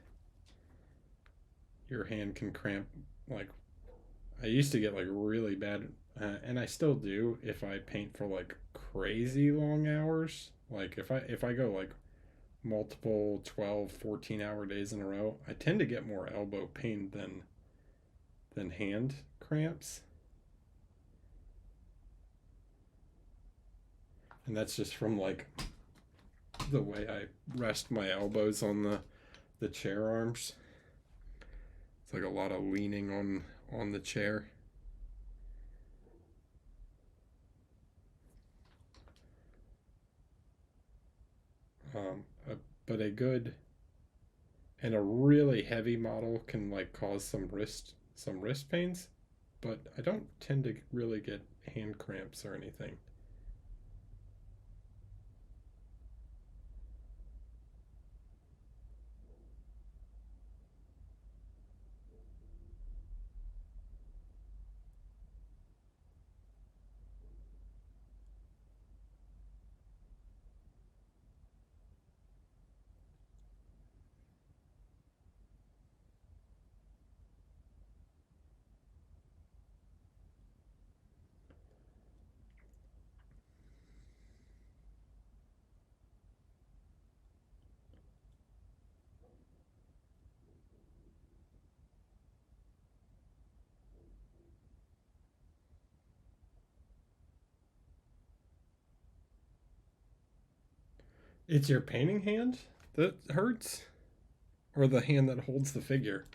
Your hand can cramp. Like, I used to get like really bad, and I still do if I paint for like crazy long hours. Like if I go like multiple 12, 14-hour days in a row, I tend to get more elbow pain than hand cramps. And that's just from like the way I rest my elbows on the chair arms. It's like a lot of leaning on the chair. Um, uh, but a good and a really heavy model can like cause some wrist pains, but I don't tend to really get hand cramps or anything. It's your painting hand that hurts, or the hand that holds the figure?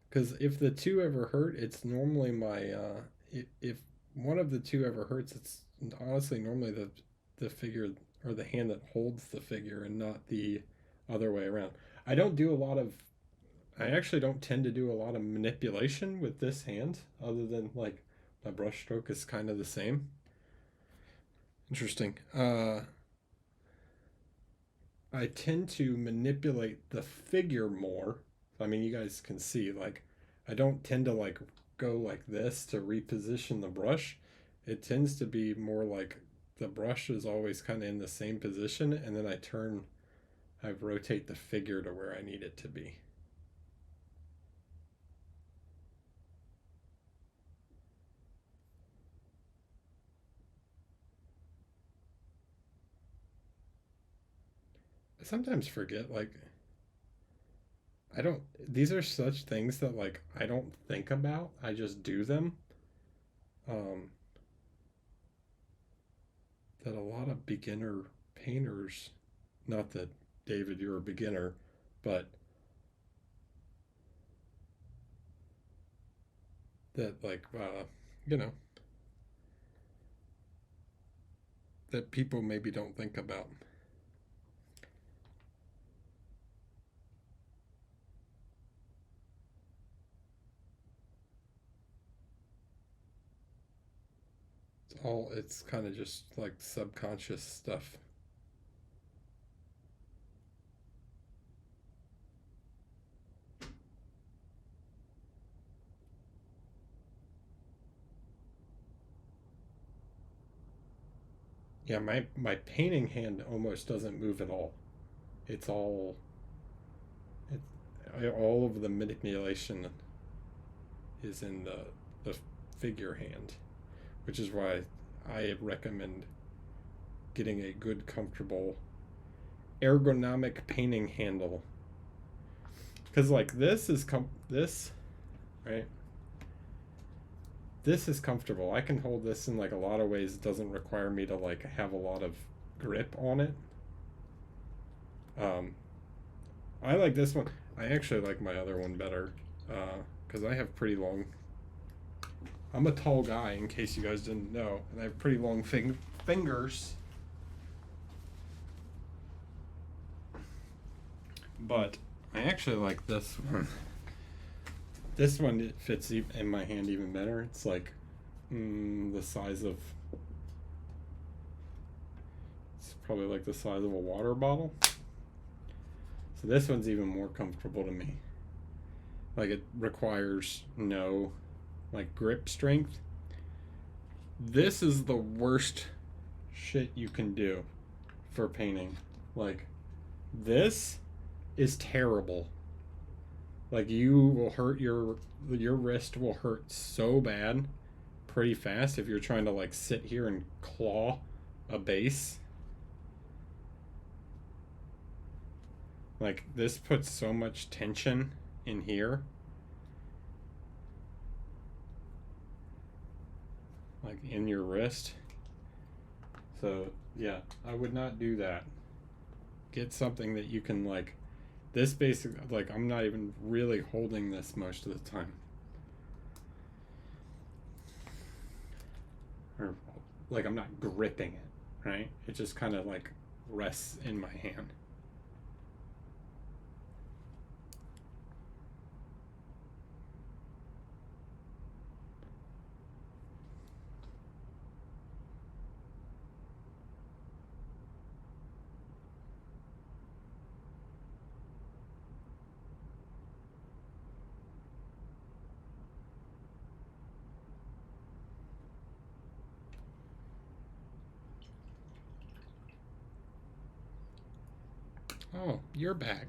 Because if the two ever hurt, it's normally my if one of the two ever hurts, it's honestly normally the figure or the hand that holds the figure and not the other way around. I don't do a lot of I actually don't tend to do a lot of manipulation with this hand, other than like my brush stroke is kind of the same. Interesting. I tend to manipulate the figure more. I mean, you guys can see, like, I don't tend to like go like this to reposition the brush. It tends to be more like the brush is always kind of in the same position, and then I rotate the figure to where I need it to be. I sometimes forget, like, I don't, these are such things that, like, I don't think about, I just do them. Um, that a lot of beginner painters, not that David, you're a beginner, but that like you know that people maybe don't think about. It's kind of just like subconscious stuff. Yeah, my painting hand almost doesn't move at all. It's all of the manipulation is in the figure hand, which is why I recommend getting a good, comfortable, ergonomic painting handle. Because like this, right? This is comfortable. I can hold this in like a lot of ways. It doesn't require me to like have a lot of grip on it. Um, I like this one. I actually like my other one better because I have pretty long. I'm a tall guy, in case you guys didn't know, and I have pretty long fingers. But I actually like this one. This one, it fits in my hand even better. It's like the size of. It's probably like the size of a water bottle. So this one's even more comfortable to me. Like it requires no like grip strength. This is the worst shit you can do for painting. Like this is terrible. Like you will hurt your wrist will hurt so bad pretty fast if you're trying to like sit here and claw a base. Like this puts so much tension in here. Like in your wrist. So yeah, I would not do that. Get something that you can like this basically like I'm not even really holding this most of the time. Or like I'm not gripping it, right? It just kind of like rests in my hand. Oh, you're back.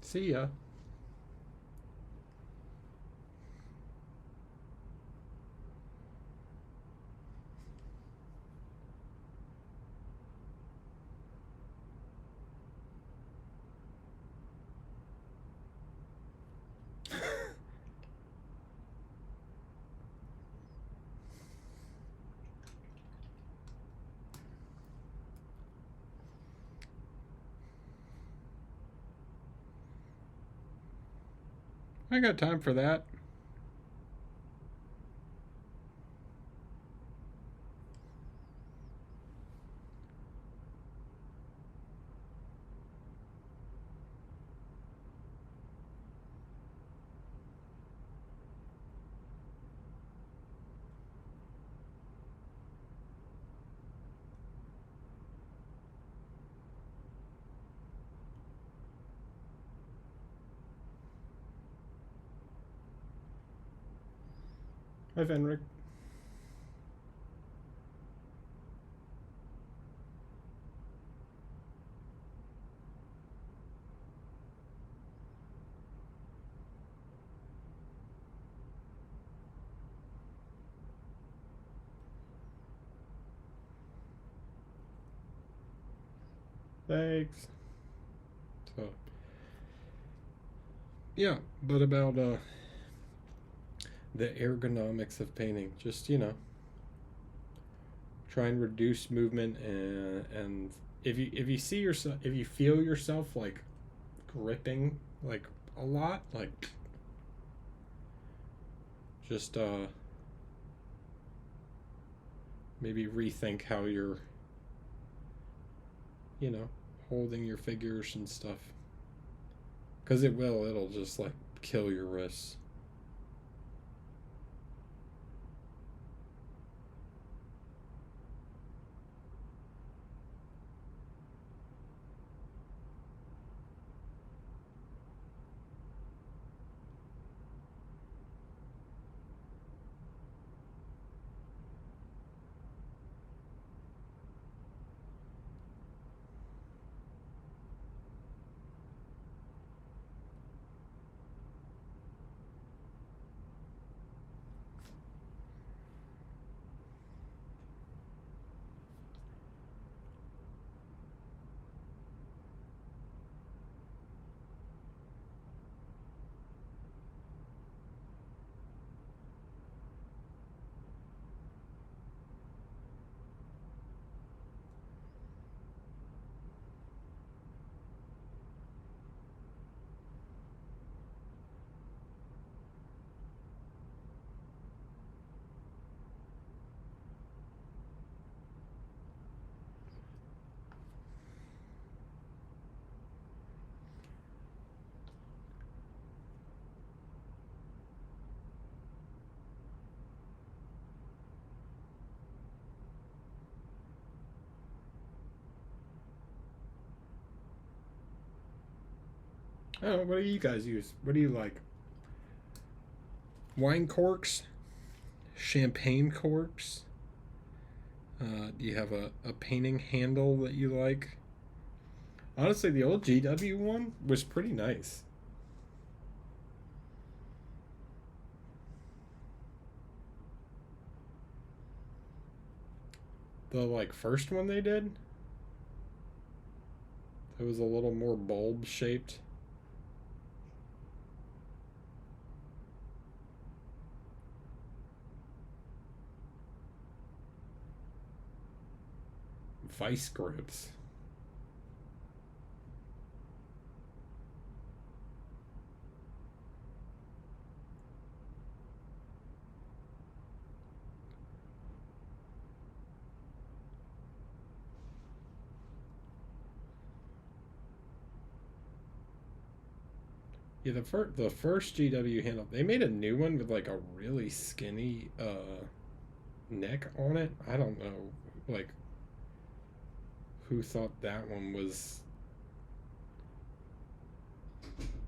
See ya. I got time for that. Hi, Fenric. Thanks. So, yeah, but about the ergonomics of painting, just try and reduce movement and if you see yourself if you feel yourself like gripping like a lot, like just maybe rethink how you're holding your figures and stuff, because it'll just like kill your wrists. Oh, what do you guys use? What do you like? Wine corks, champagne corks. Do you have a painting handle that you like? Honestly, the old GW one was pretty nice. The like first one they did, it was a little more bulb shaped. Vice grips. Yeah, the first GW handle, they made a new one with like a really skinny neck on it. I don't know, like who thought that one was.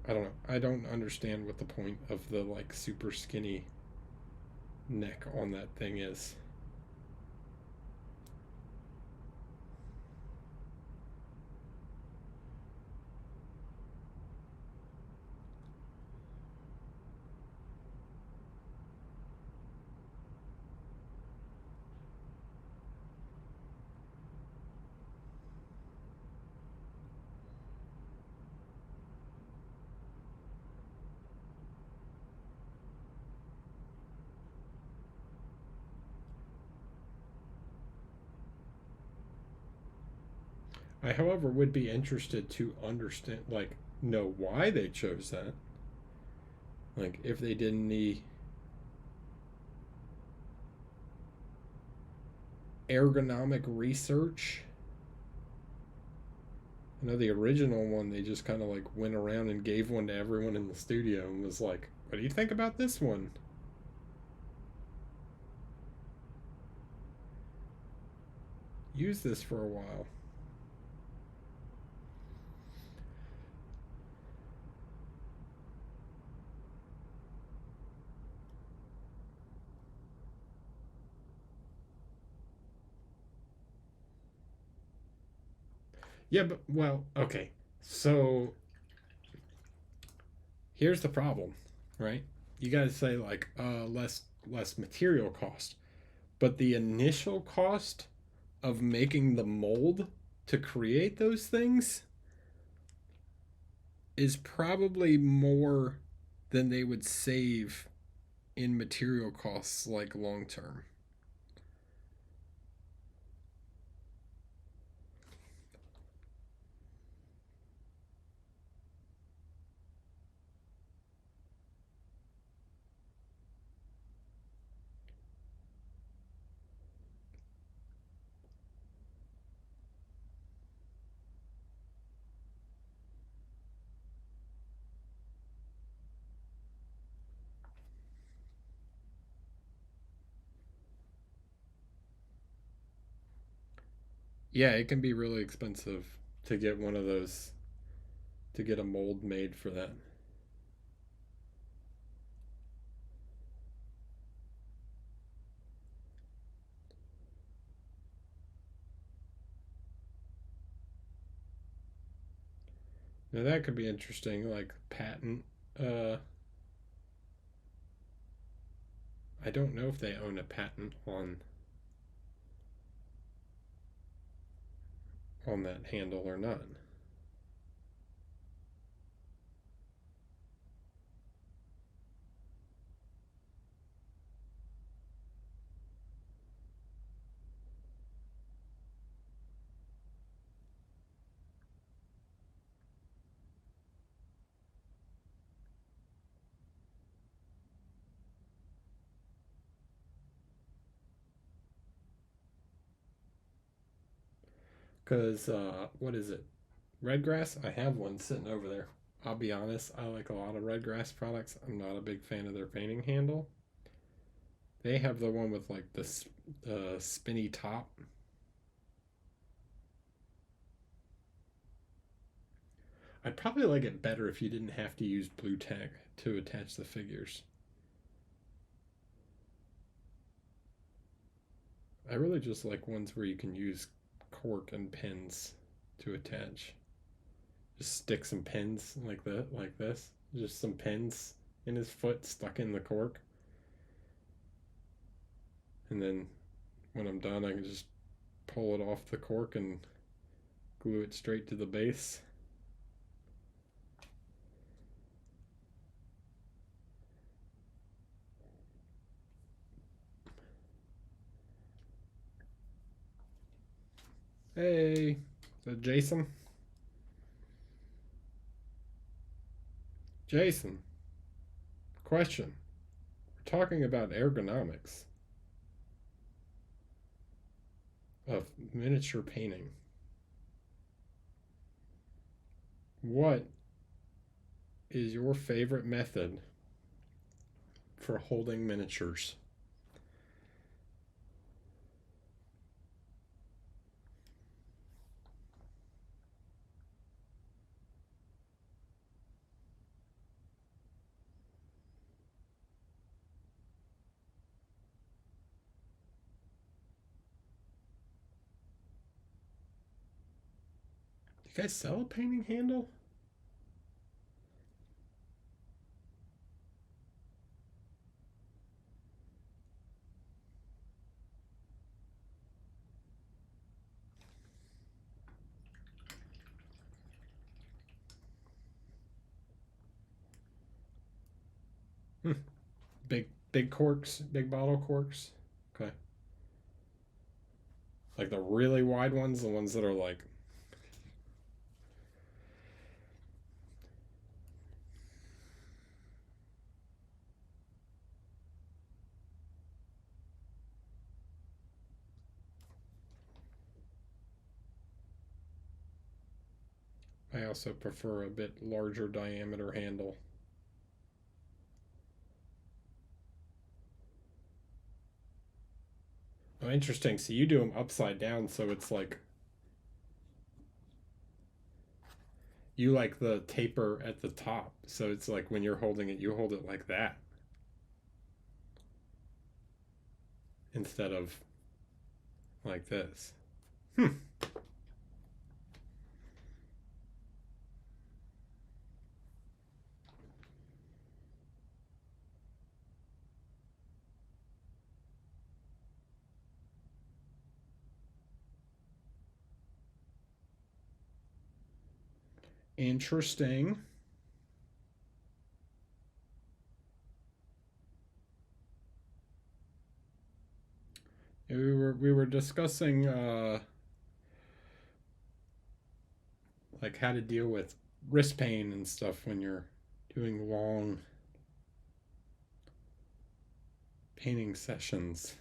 I don't know. I don't understand what the point of the like super skinny neck on that thing is. I, however, would be interested to understand, like, know why they chose that. Like, if they did any ergonomic research. I know the original one, they just kind of like went around and gave one to everyone in the studio and was like, "What do you think about this one?" Use this for a while. Yeah, but well, okay. So here's the problem, right? You guys say like less material cost, but the initial cost of making the mold to create those things is probably more than they would save in material costs like long term. Yeah, it can be really expensive to get one of those, to get a mold made for that. Now that could be interesting, like patent. Uh, I don't know if they own a patent on that handle or not. Because what is it? Red grass. I have one sitting over there. I'll be honest. I like a lot of red grass products. I'm not a big fan of their painting handle. They have the one with like this spinny top. I'd probably like it better if you didn't have to use blue tack to attach the figures. I really just like ones where you can use cork and pins to attach. Just stick some pins like that, like this. Just some pins in his foot stuck in the cork. And then when I'm done, I can just pull it off the cork and glue it straight to the base. Hey, is that Jason? Jason, question. We're talking about ergonomics of miniature painting. What is your favorite method for holding miniatures? Do you guys sell a painting handle? Hmm. Big corks, big bottle corks. Okay. Like the really wide ones, the ones that are like. I also prefer a bit larger diameter handle. Oh, interesting. So you do them upside down, so it's like you like the taper at the top. So it's like when you're holding it, you hold it like that instead of like this. Hmm. Interesting. We were discussing like how to deal with wrist pain and stuff when you're doing long painting sessions.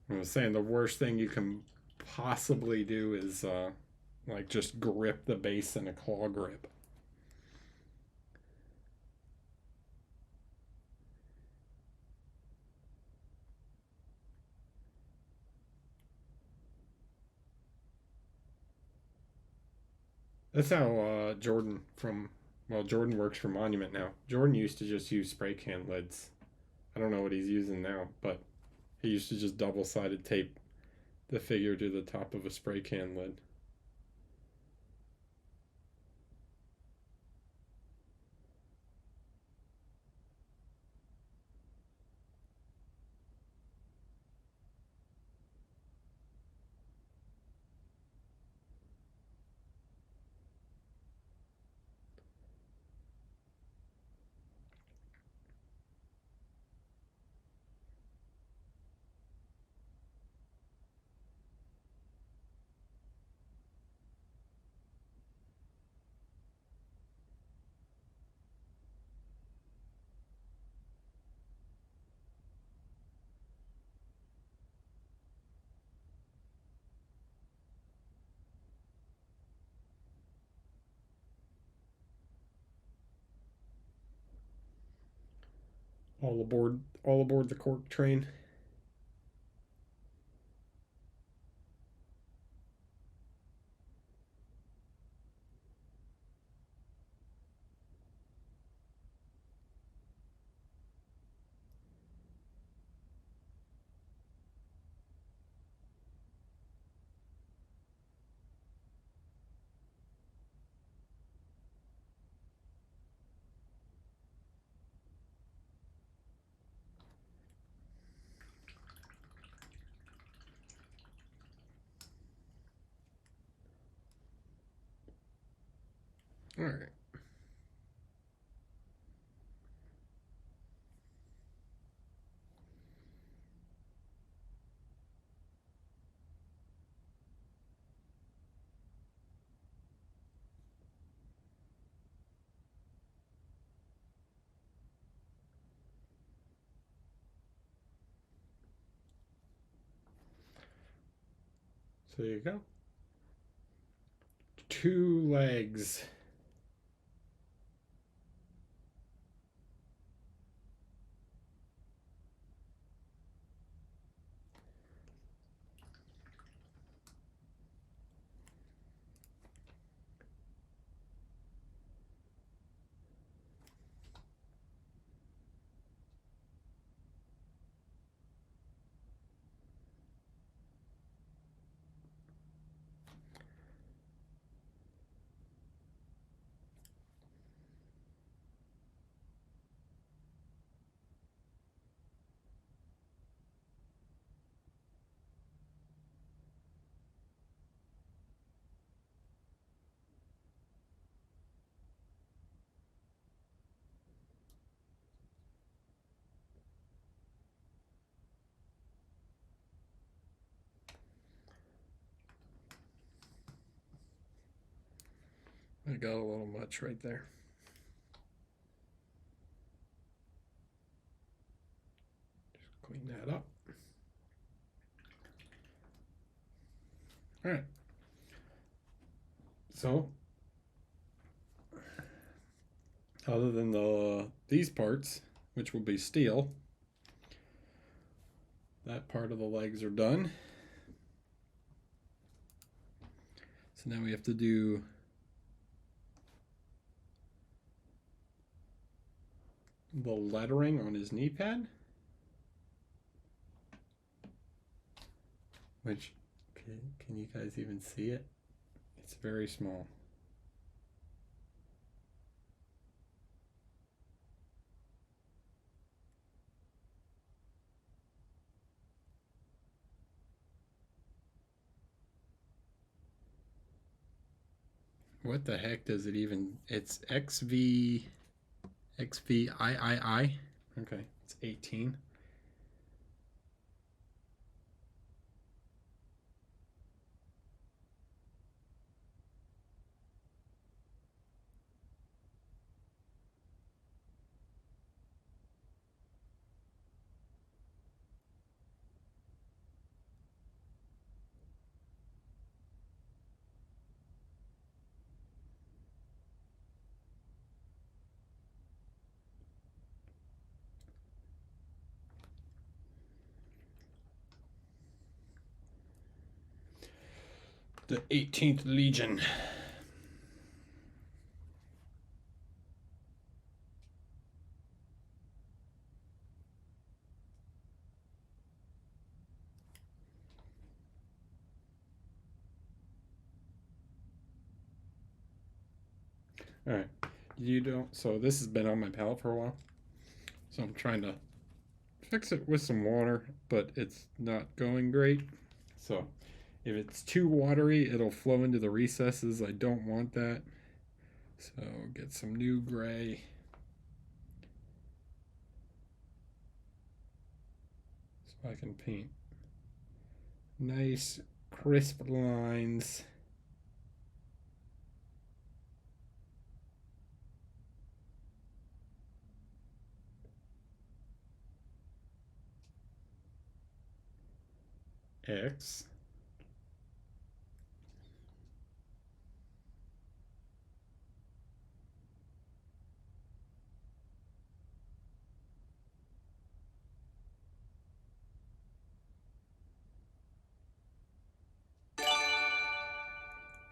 I was saying the worst thing you can possibly do is like just grip the base in a claw grip. That's how Jordan works for Monument now. Jordan used to just use spray can lids. I don't know what he's using now, but he used to just double sided tape the figure to the top of a spray can lid. All aboard the cork train. All right. So there you go. 2 legs. I got a little much right there. Just clean that up. All right. So, other than these parts, which will be steel, that part of the legs are done. So now we have to do the lettering on his knee pad, which, can you guys even see it? It's very small. What the heck does it even? It's XVIII. Okay, it's 18. The 18th Legion. All right. You don't. So this has been on my palette for a while. So I'm trying to fix it with some water, but it's not going great. So if it's too watery, it'll flow into the recesses. I don't want that. So get some new gray. So I can paint nice, crisp lines. X.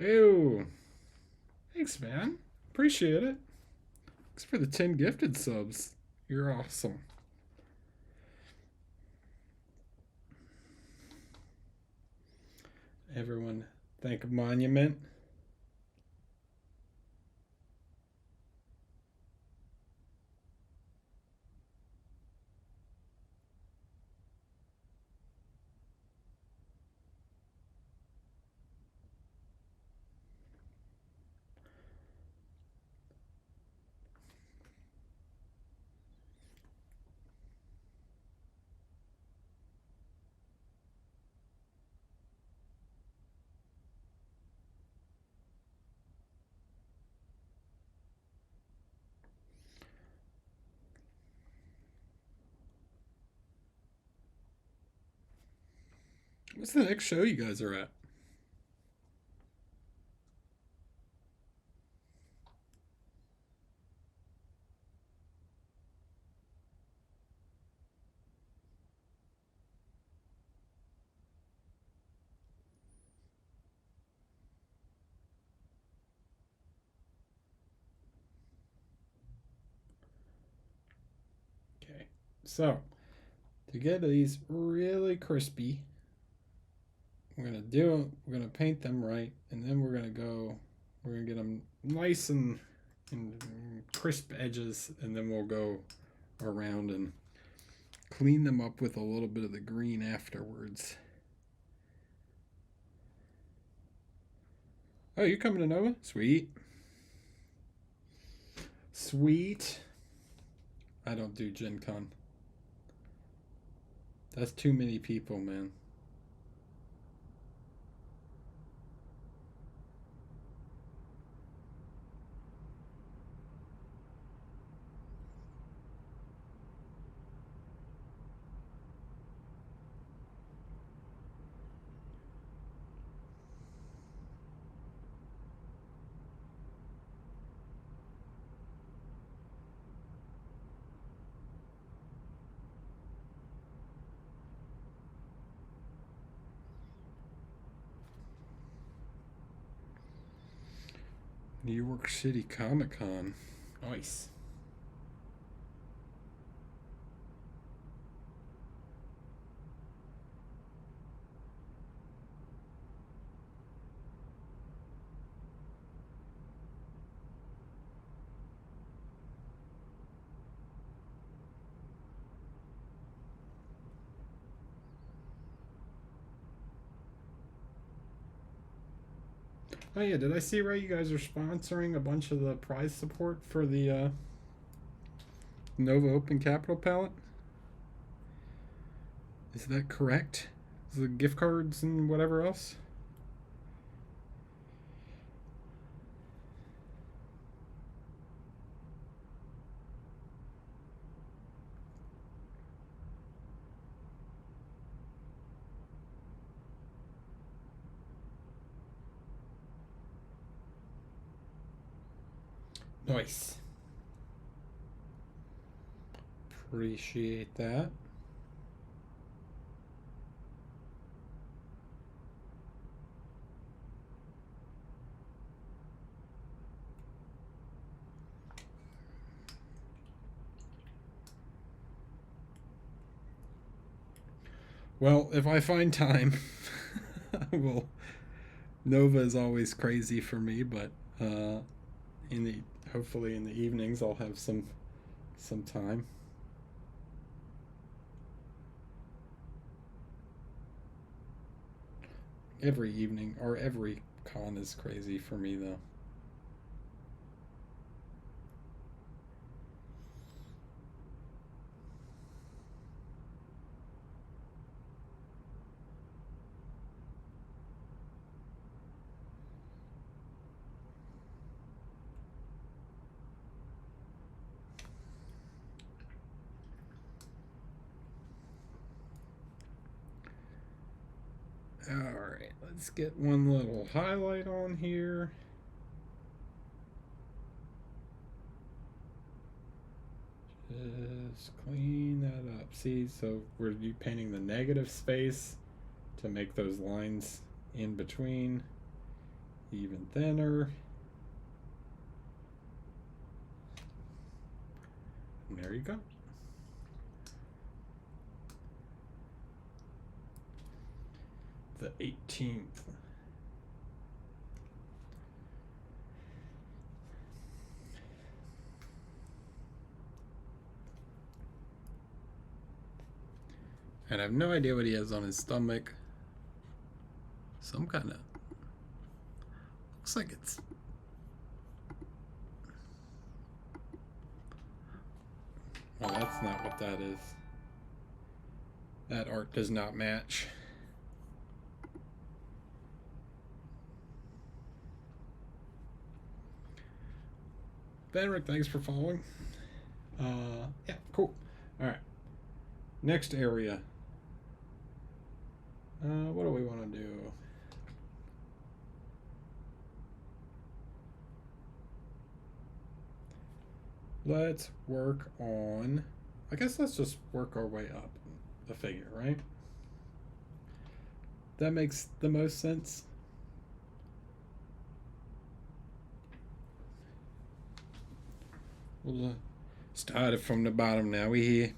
Ew. Thanks, man. Appreciate it. Thanks for the 10 gifted subs. You're awesome. Everyone, thank Monument. What's the next show you guys are at? Okay, so to get these really crispy, we're gonna paint them right, and then we're gonna get them nice and crisp edges, and then we'll go around and clean them up with a little bit of the green afterwards. Oh, you coming to Nova? Sweet. Sweet. I don't do Gen Con. That's too many people, man. New York City Comic Con. Nice. Oh yeah, did I see right? You guys are sponsoring a bunch of the prize support for the Nova Open Capital palette. Is that correct? Is the gift cards and whatever else? Nice. Appreciate that. Well, if I find time, I will. Nova is always crazy for me, but in the hopefully in the evenings I'll have some time. Every evening or every con is crazy for me though. All right, let's get one little highlight on here. Just clean that up. See, so we're painting the negative space to make those lines in between even thinner. And there you go. The 18th. And I have no idea what he has on his stomach. Some kind of. Looks like it's. Oh, that's not what that is. That art does not match. Benrick, thanks for following. Yeah, cool. All right. Next area What do we want to do? Let's work on, I guess let's just work our way up the figure, right? That makes the most sense. We'll start it from the bottom now. We here.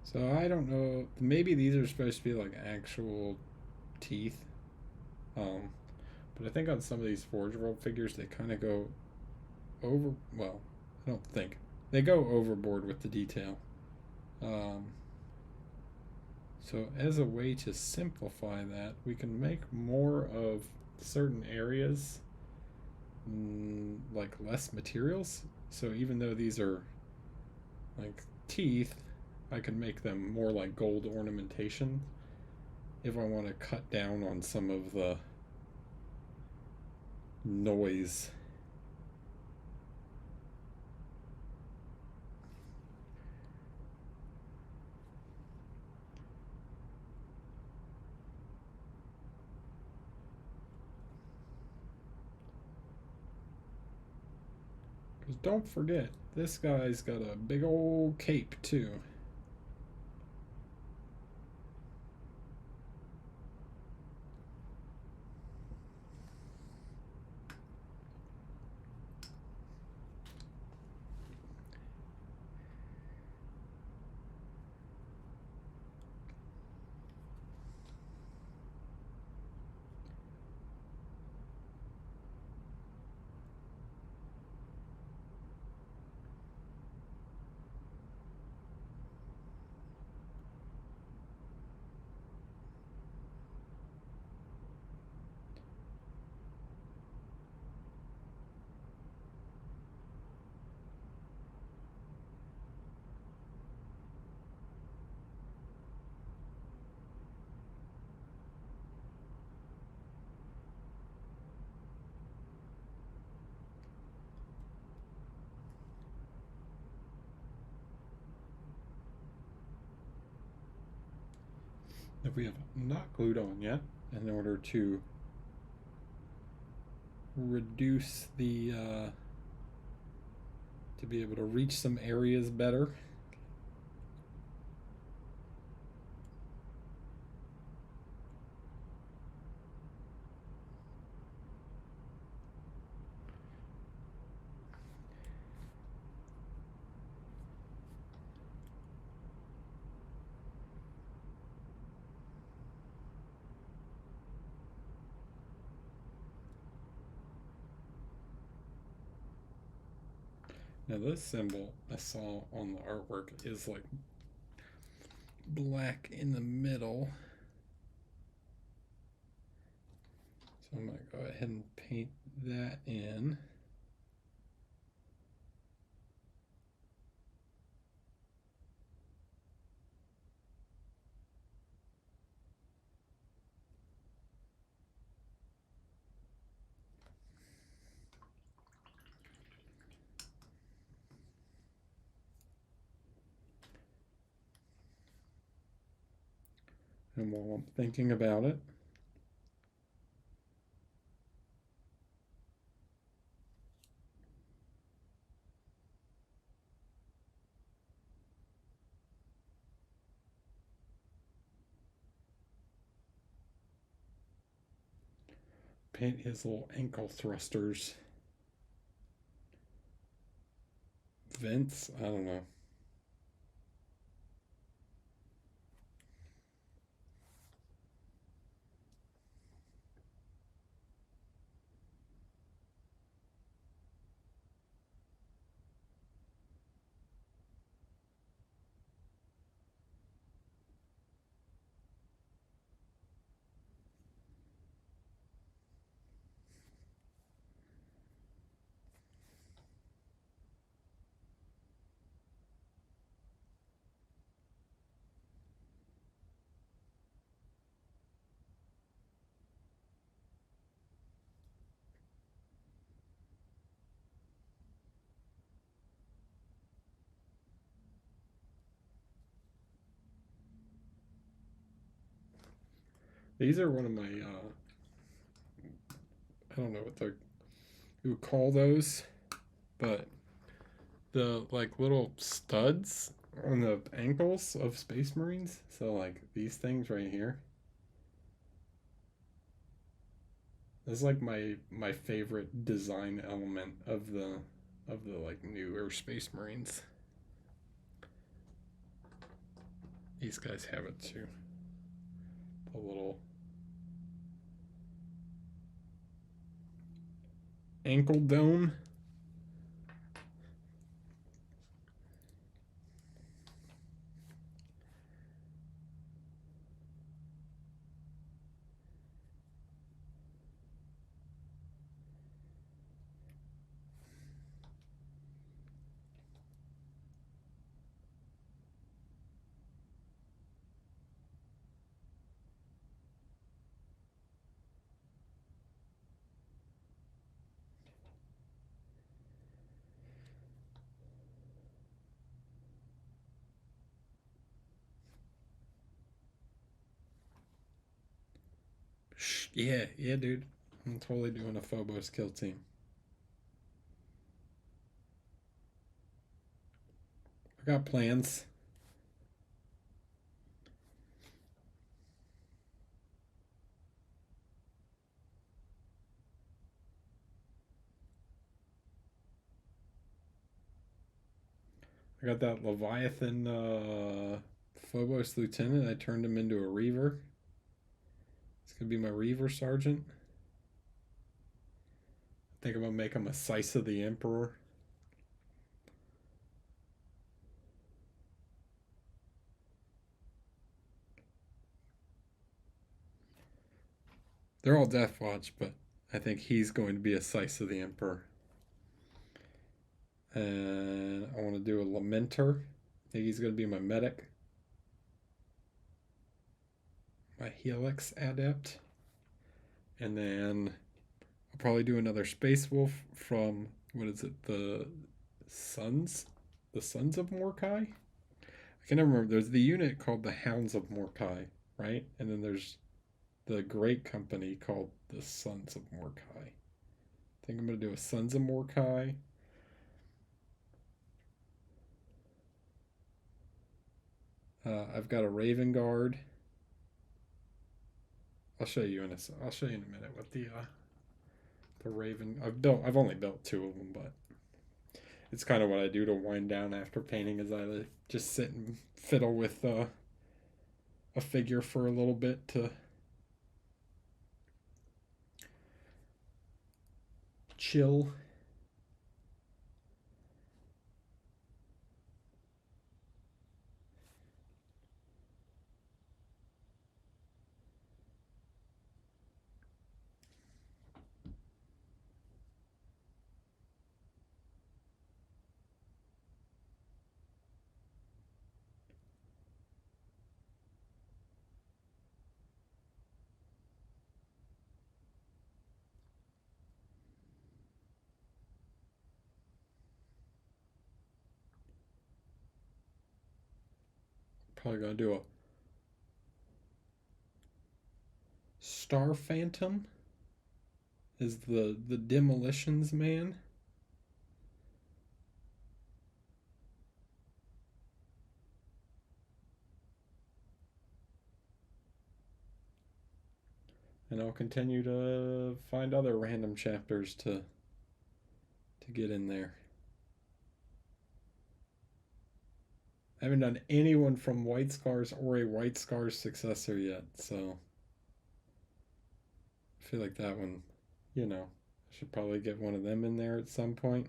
So I don't know. Maybe these are supposed to be like actual teeth. Um, but I think on some of these Forge World figures, they kind of go over. Well, I don't think they go overboard with the detail. Um, so as a way to simplify that, we can make more of certain areas, like less materials. So even though these are like teeth, I can make them more like gold ornamentation if I want to cut down on some of the noise. Because don't forget, this guy's got a big old cape too. That we have not glued on yet, in order to reduce the to be able to reach some areas better. Now this symbol I saw on the artwork is like black in the middle. So I'm going to go ahead and paint that in. And while I'm thinking about it, paint his little ankle thrusters. Vents? I don't know. These are one of my, I don't know what you would call those, but the like little studs on the ankles of Space Marines. So like these things right here. This is like my favorite design element of the like newer Space Marines. These guys have it too. The little ankle dome. Yeah, yeah, dude. I'm totally doing a Phobos kill team. I got plans. I got that Leviathan Phobos lieutenant. I turned him into a Reaver. It's gonna be my Reaver sergeant. I think I'm gonna make him a Slice of the Emperor. They're all Death Watch, but I think he's going to be a Slice of the Emperor. And I want to do a Lamenter. I think he's going to be my medic. My Helix Adept. And then I'll probably do another Space Wolf from, what is it, the Sons? The Sons of Mordkai? I can never remember. There's the unit called the Hounds of Mordkai, right? And then there's the great company called the Sons of Mordkai. I think I'm going to do a Sons of Mordkai. I've got a Raven Guard. I'll show you in a minute what the Raven. I've only built two of them, but it's kind of what I do to wind down after painting. Is I just sit and fiddle with a figure for a little bit to chill. Probably gonna do a Star Phantom. Is the demolitions man. And I'll continue to find other random chapters to get in there. I haven't done anyone from White Scars or a White Scars successor yet, so I feel like that one, I should probably get one of them in there at some point.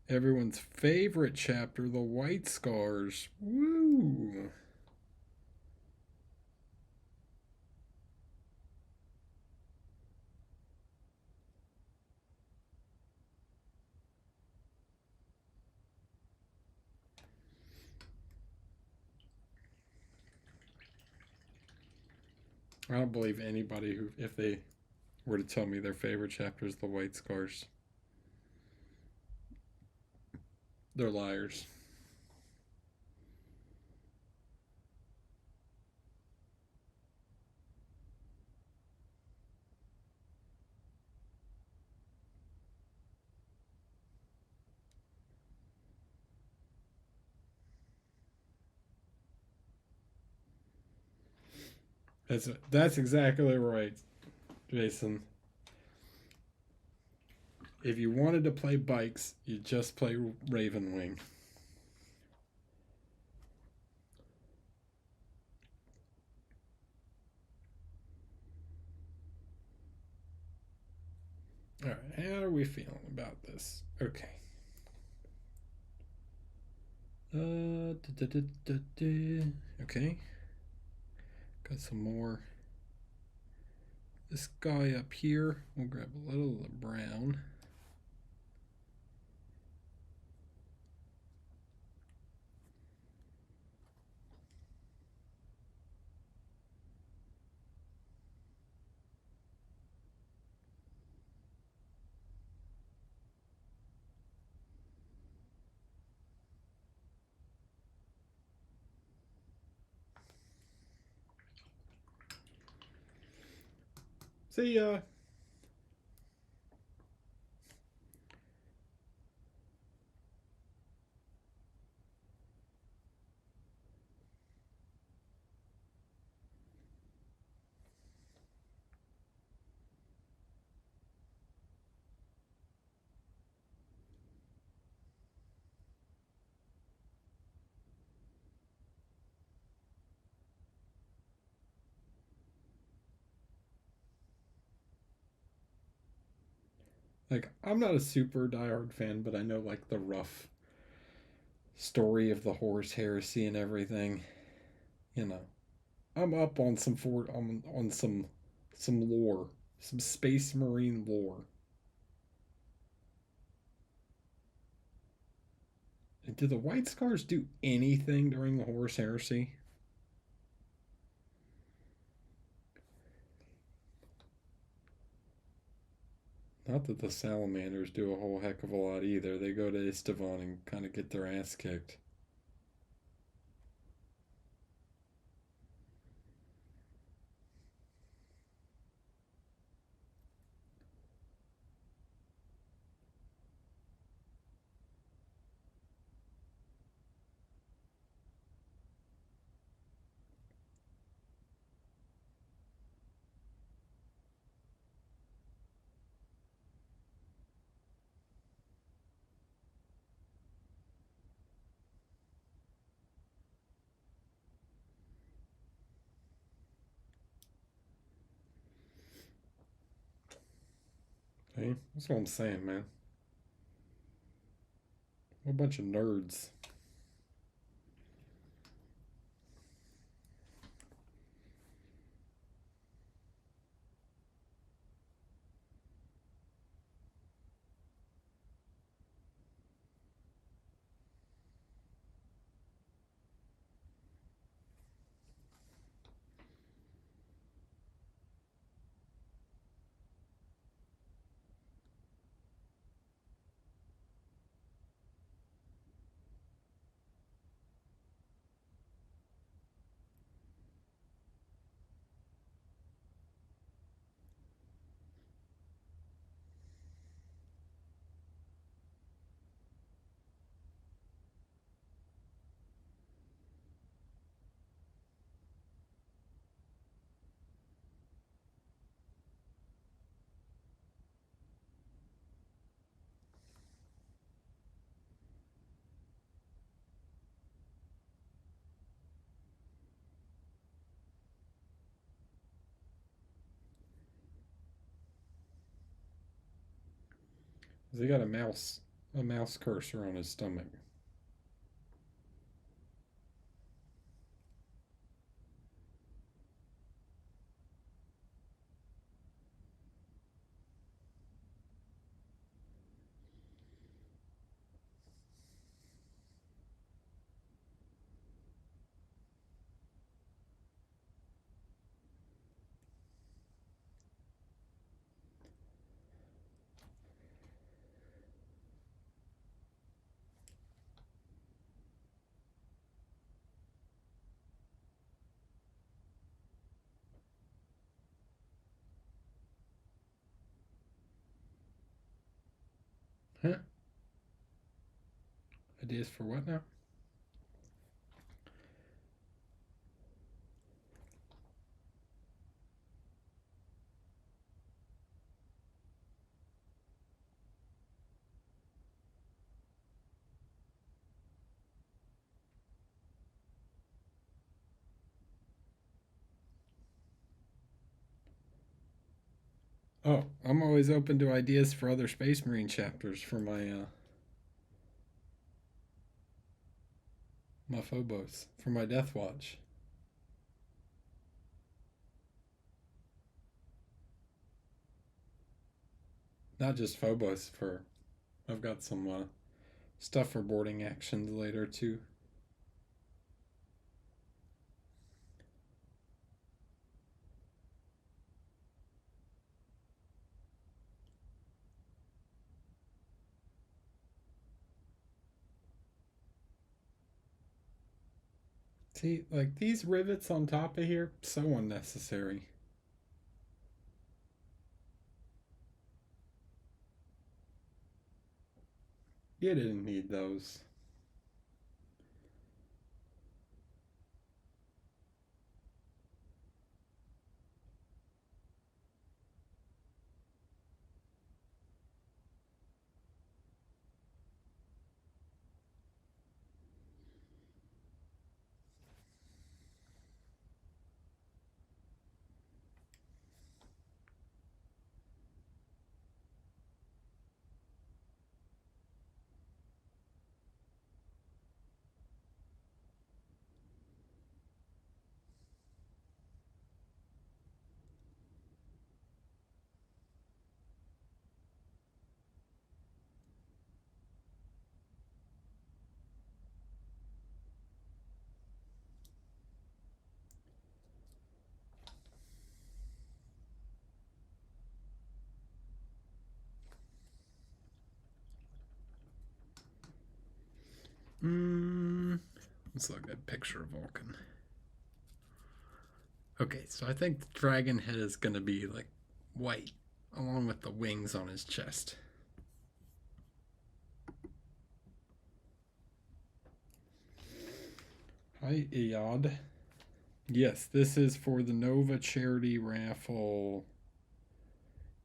Everyone's favorite chapter, the White Scars. Woo! I don't believe anybody who, if they were to tell me their favorite chapter is the White Scars, they're liars. That's exactly right, Jason. If you wanted to play bikes, you just play Ravenwing. All right, how are we feeling about this? Okay. Okay. Got some more. This guy up here. We'll grab a little of the brown. See ya. Like, I'm not a super diehard fan, but I know like the rough story of the horse heresy and everything. You know, I'm up on on some lore, some space marine lore. Did the White Scars do anything during the horse heresy? Not that the Salamanders do a whole heck of a lot either. They go to Istavan and kind of get their ass kicked. Okay, that's what I'm saying, man. A bunch of nerds. He got a mouse cursor on his stomach. Huh? Ideas for what now? Oh, I'm always open to ideas for other Space Marine chapters for my Phobos, for my Death Watch. Not just Phobos, for I've got some stuff for boarding actions later too. See, like these rivets on top of here, so unnecessary. You didn't need those. Let's look at a picture of Vulcan. Okay, so I think the dragon head is going to be like white along with the wings on his chest. Hi, Iyad. Yes, this is for the Nova charity raffle.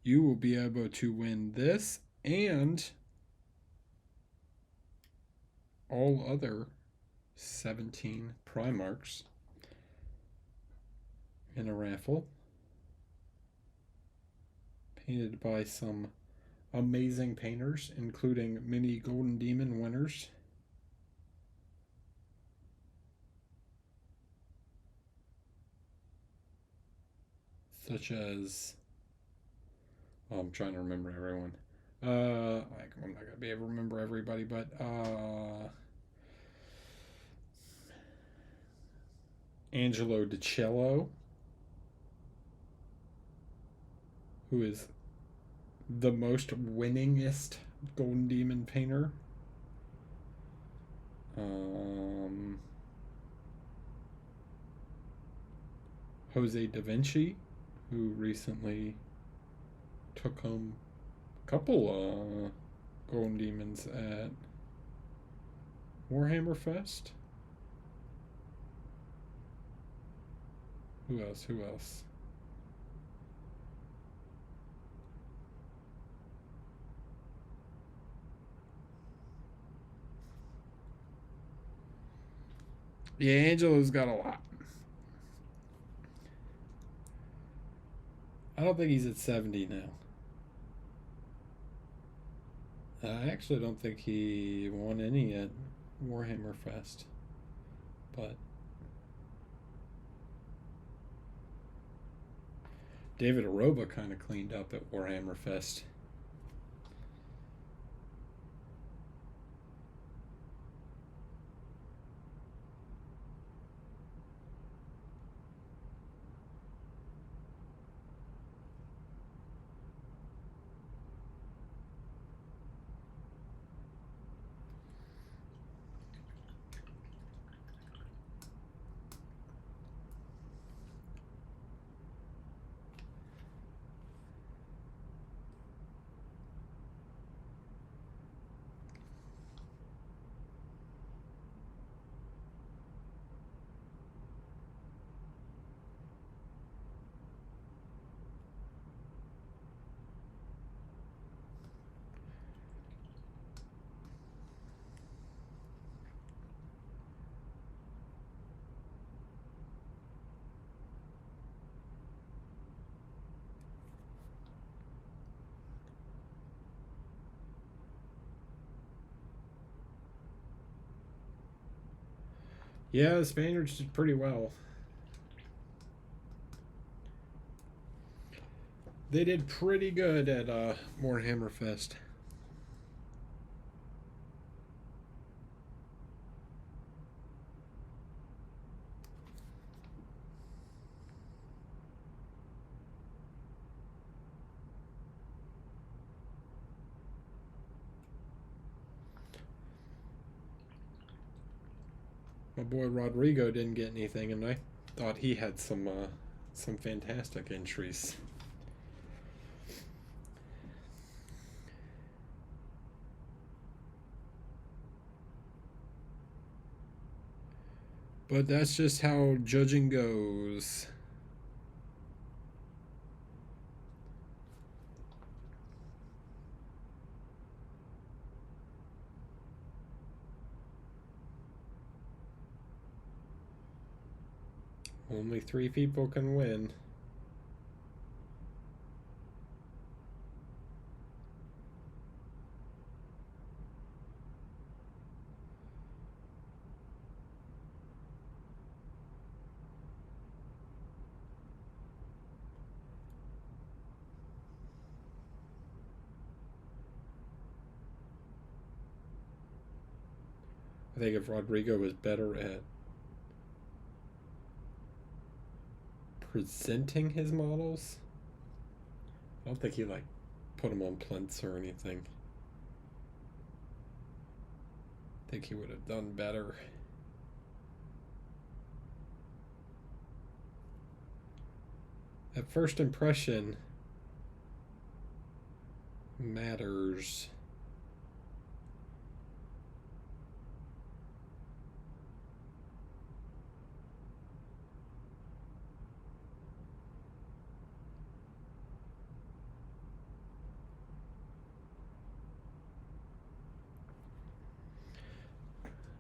You will be able to win this and all other 17 Primarchs in a raffle painted by some amazing painters, including many Golden Demon winners. Such as, oh, I'm trying to remember everyone. I'm not gonna be able to remember everybody, but Angelo DiCello, who is the most winningest Golden Demon painter. Jose Da Vinci, who recently took home a couple Golden Demons at Warhammer Fest. Who else? Who else? Yeah, Angelo's got a lot. I don't think he's at 70 now. I actually don't think he won any at Warhammer Fest. But David Aroba kind of cleaned up at Warhammer Fest. Yeah, the Spaniards did pretty well. They did pretty good at Warhammer Fest. My boy Rodrigo didn't get anything, and I thought he had some fantastic entries. But that's just how judging goes. Only 3 people can win. I think if Rodrigo was better at presenting his models, I don't think he like put them on plinths or anything. I think he would have done better. At first impression matters.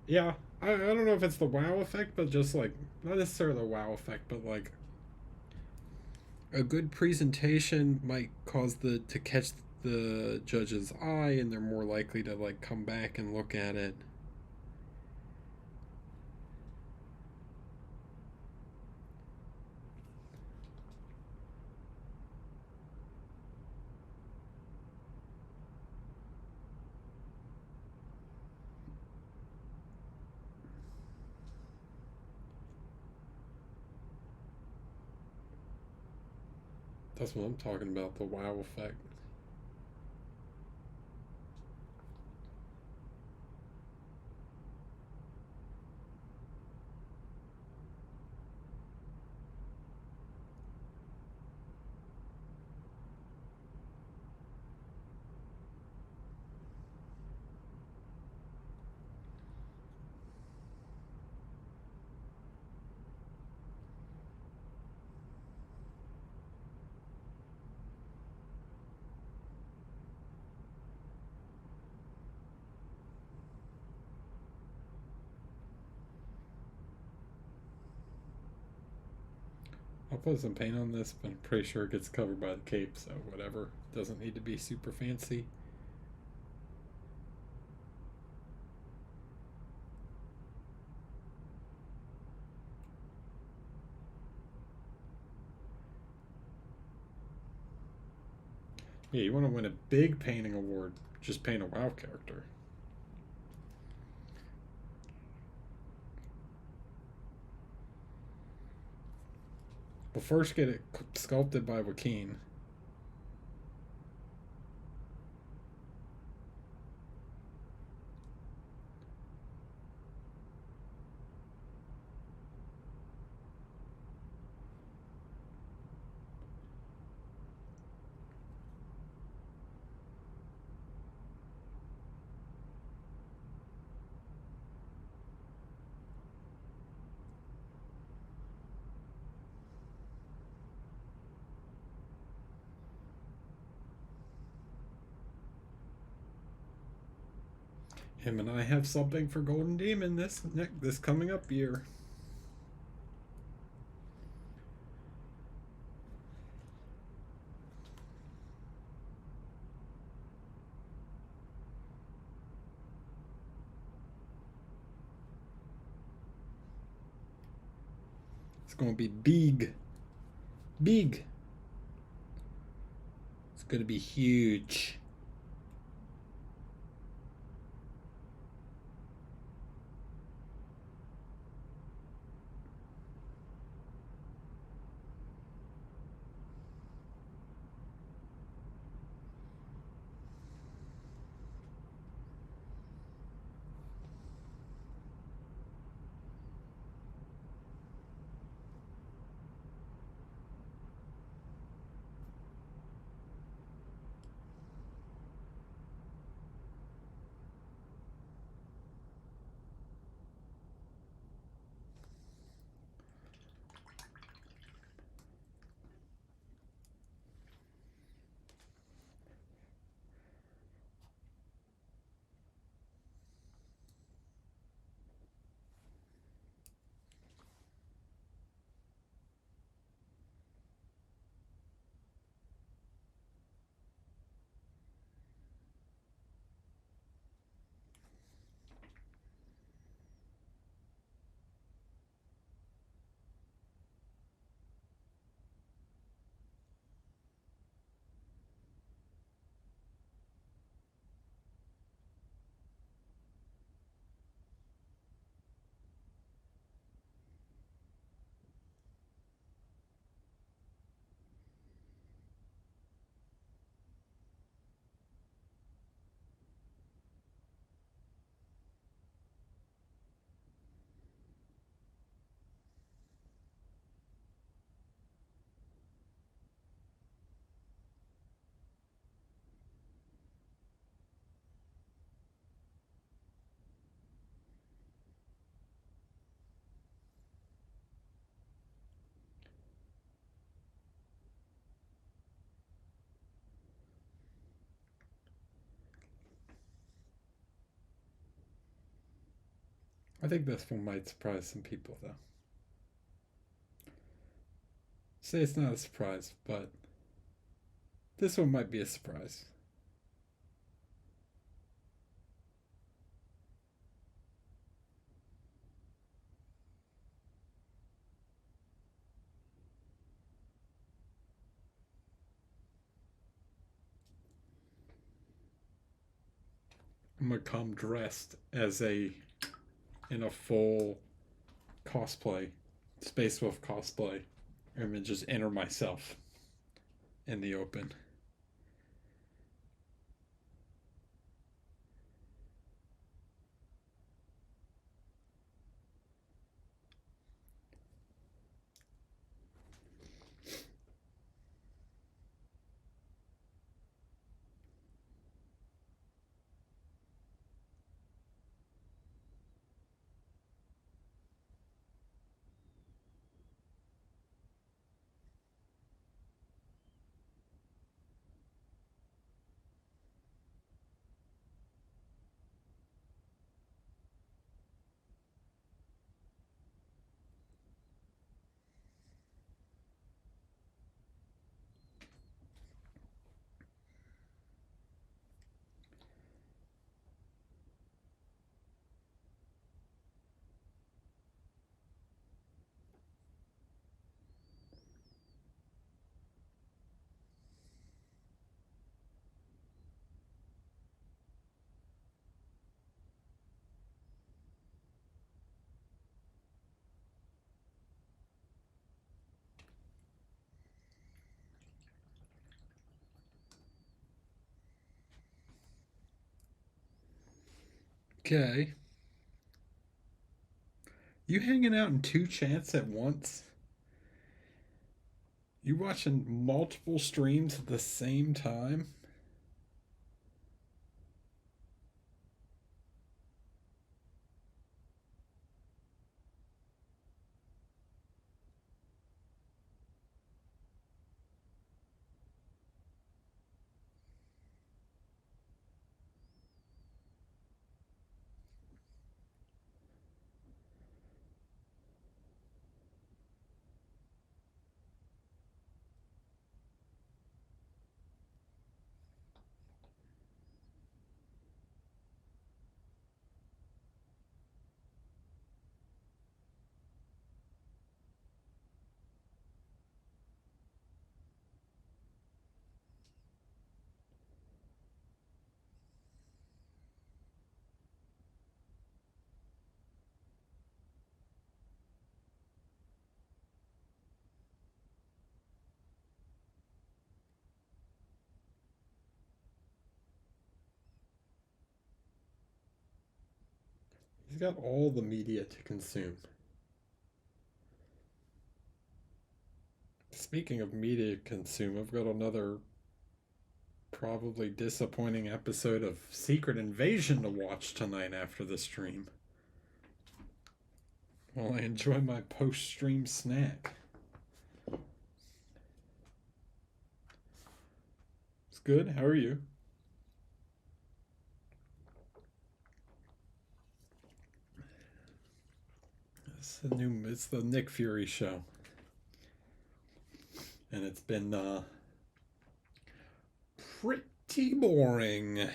Yeah, I don't know if it's the wow effect, but just like, not necessarily the wow effect, but like a good presentation might cause to catch the judge's eye, and they're more likely to like come back and look at it. That's what I'm talking about, the wow effect. I'll put some paint on this, but I'm pretty sure it gets covered by the cape, so whatever. Doesn't need to be super fancy. Yeah, you want to win a big painting award, just paint a WoW character. We'll first get it sculpted by Joaquin. Him and I have something for Golden Demon this coming up year. going to be big. Big. It's going to be huge. I think this one might surprise some people, though. Say it's not a surprise, but this one might be a surprise. I'm gonna come dressed as in a full cosplay, Space Wolf cosplay, and then just enter myself in the open. Okay. You hanging out in two chats at once? You watching multiple streams at the same time? He's got all the media to consume. Speaking of media to consume, I've got another probably disappointing episode of Secret Invasion to watch tonight after the stream. While I enjoy my post-stream snack. It's good. How are you? It's the Nick Fury show. And it's been pretty boring.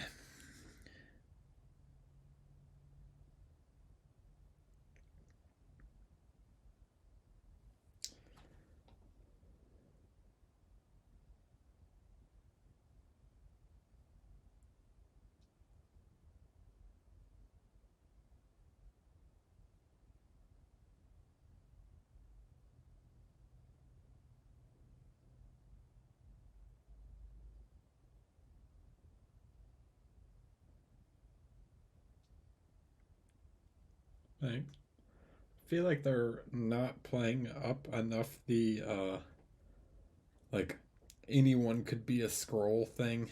I feel like they're not playing up enough the like anyone could be a scroll thing.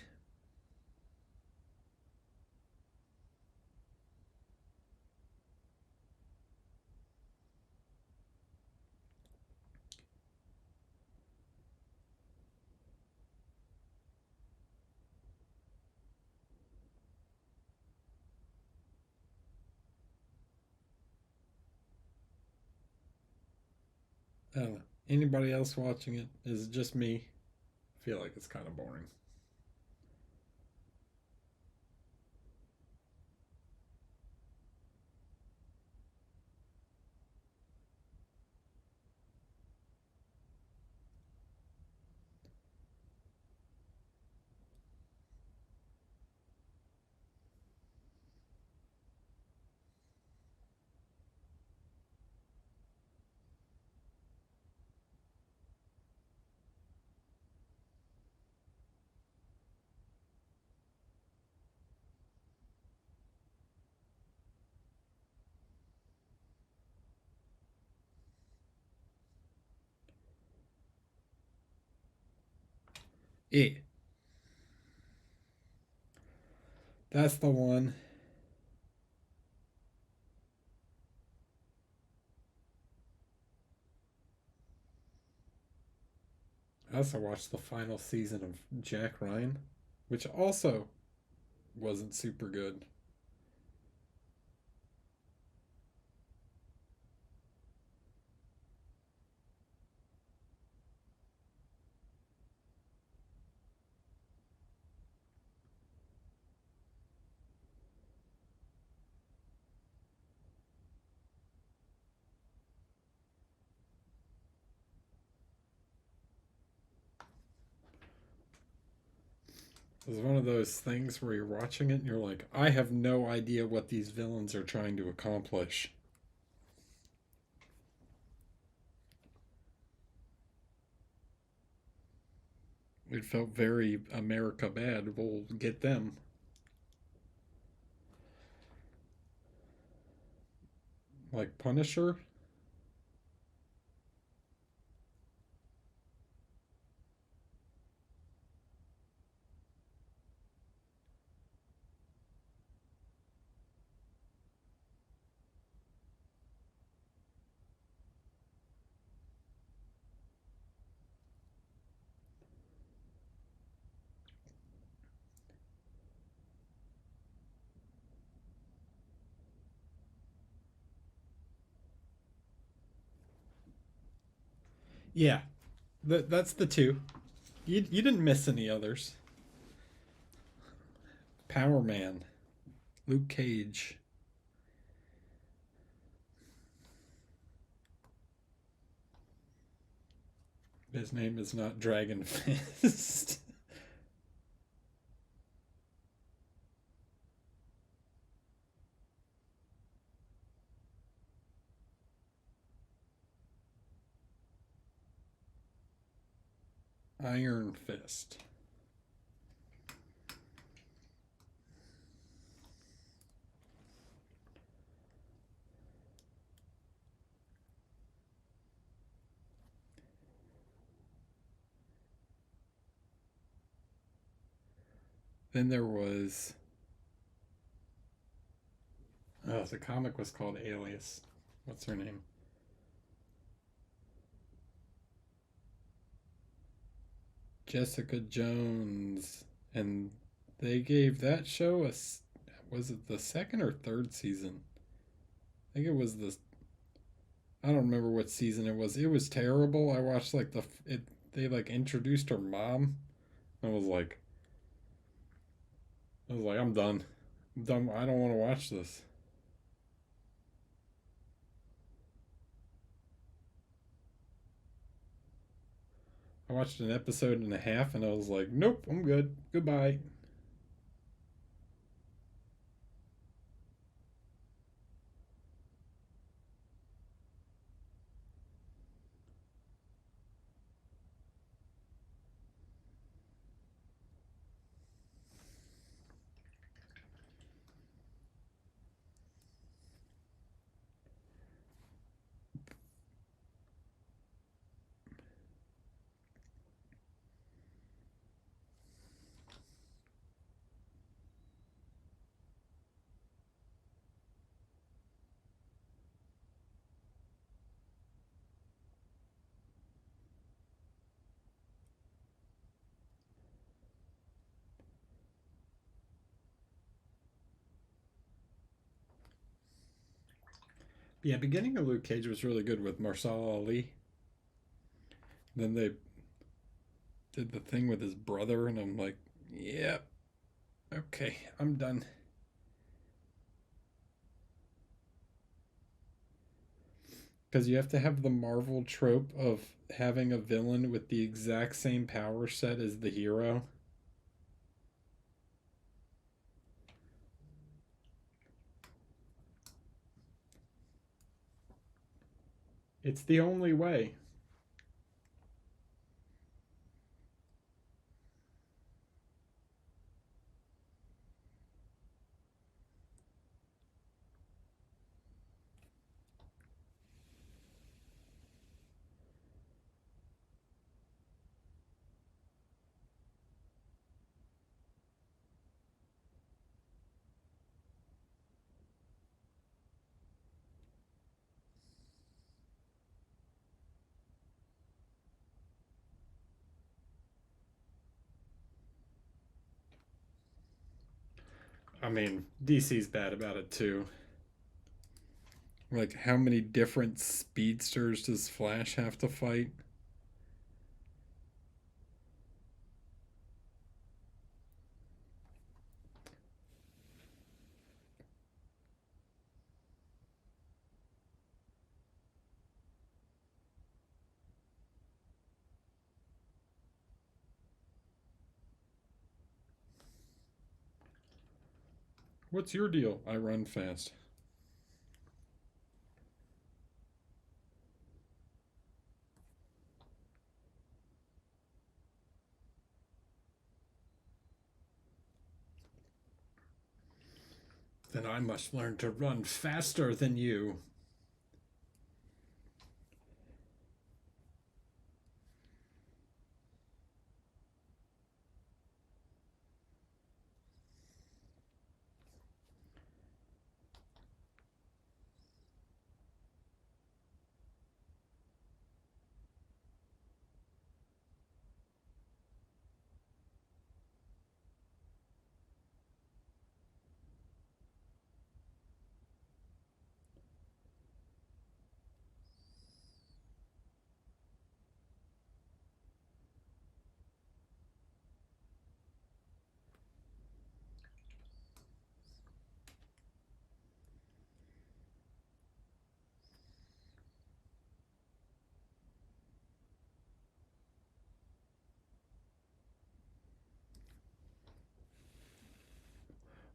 I don't know. Anybody else watching it? Is it just me? I feel like it's kind of boring. It. That's the one. I also watched the final season of Jack Ryan, which also wasn't super good. It was one of those things where you're watching it and you're like, I have no idea what these villains are trying to accomplish. It felt very America bad. We'll get them. Like Punisher? Yeah, that's the two. You didn't miss any others. Power Man, Luke Cage. His name is not Dragon Fist. Iron Fist. Then there was, oh, the comic was called Alias. What's her name? Jessica Jones. And they gave that show was it the second or third season? I think it was the, I don't remember what season it was. It was terrible. I watched like they like introduced her mom. I was like, I'm done. I'm done. I don't want to watch this. I watched an episode and a half and I was like, nope, I'm good. Goodbye. Yeah, beginning of Luke Cage was really good with Marcel Ali. Then they did the thing with his brother, and I'm like, yep, yeah, okay, I'm done. Because you have to have the Marvel trope of having a villain with the exact same power set as the hero. It's the only way. I mean, DC's bad about it too. Like, how many different speedsters does Flash have to fight? What's your deal? I run fast. Then I must learn to run faster than you.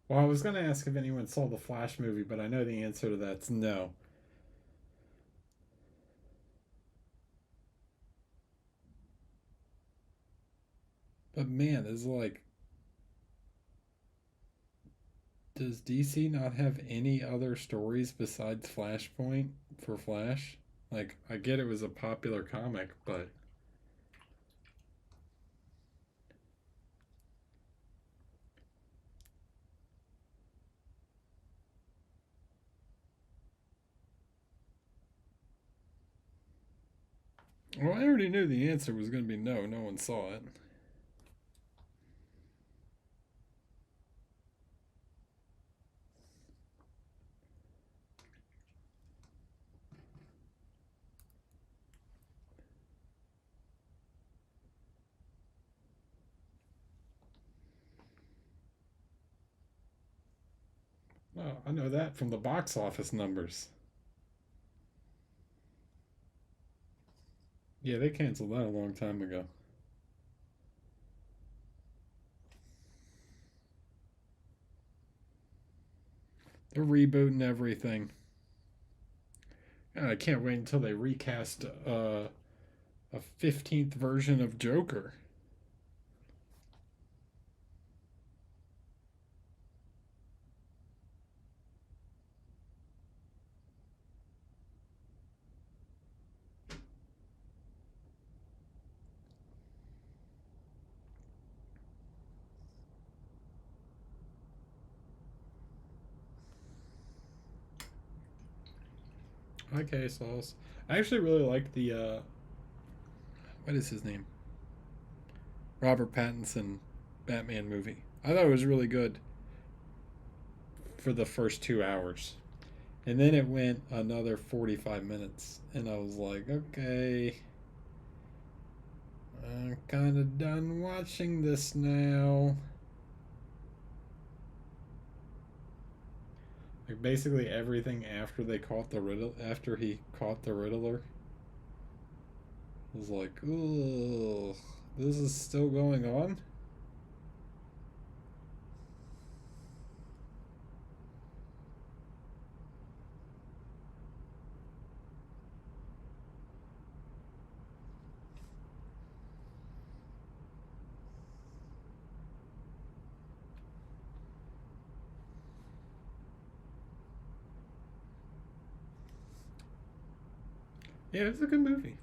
Well, I was going to ask if anyone saw the Flash movie, but I know the answer to that's no. But man, is like, does DC not have any other stories besides Flashpoint for Flash? Like, I get it was a popular comic, but Well, I already knew the answer was going to be no. No one saw it. Oh, I know that from the box office numbers. Yeah, they canceled that a long time ago. They're rebooting everything. I can't wait until they recast a 15th version of Joker. Okay, Sauce. I actually really like the what is his name? Robert Pattinson Batman movie. I thought it was really good for the first 2 hours. And then it went another 45 minutes. And I was like, okay, I'm kind of done watching this now. Like basically everything after they caught the Riddler, after he caught the Riddler, was like, ooh, this is still going on. Yeah, it's a good movie.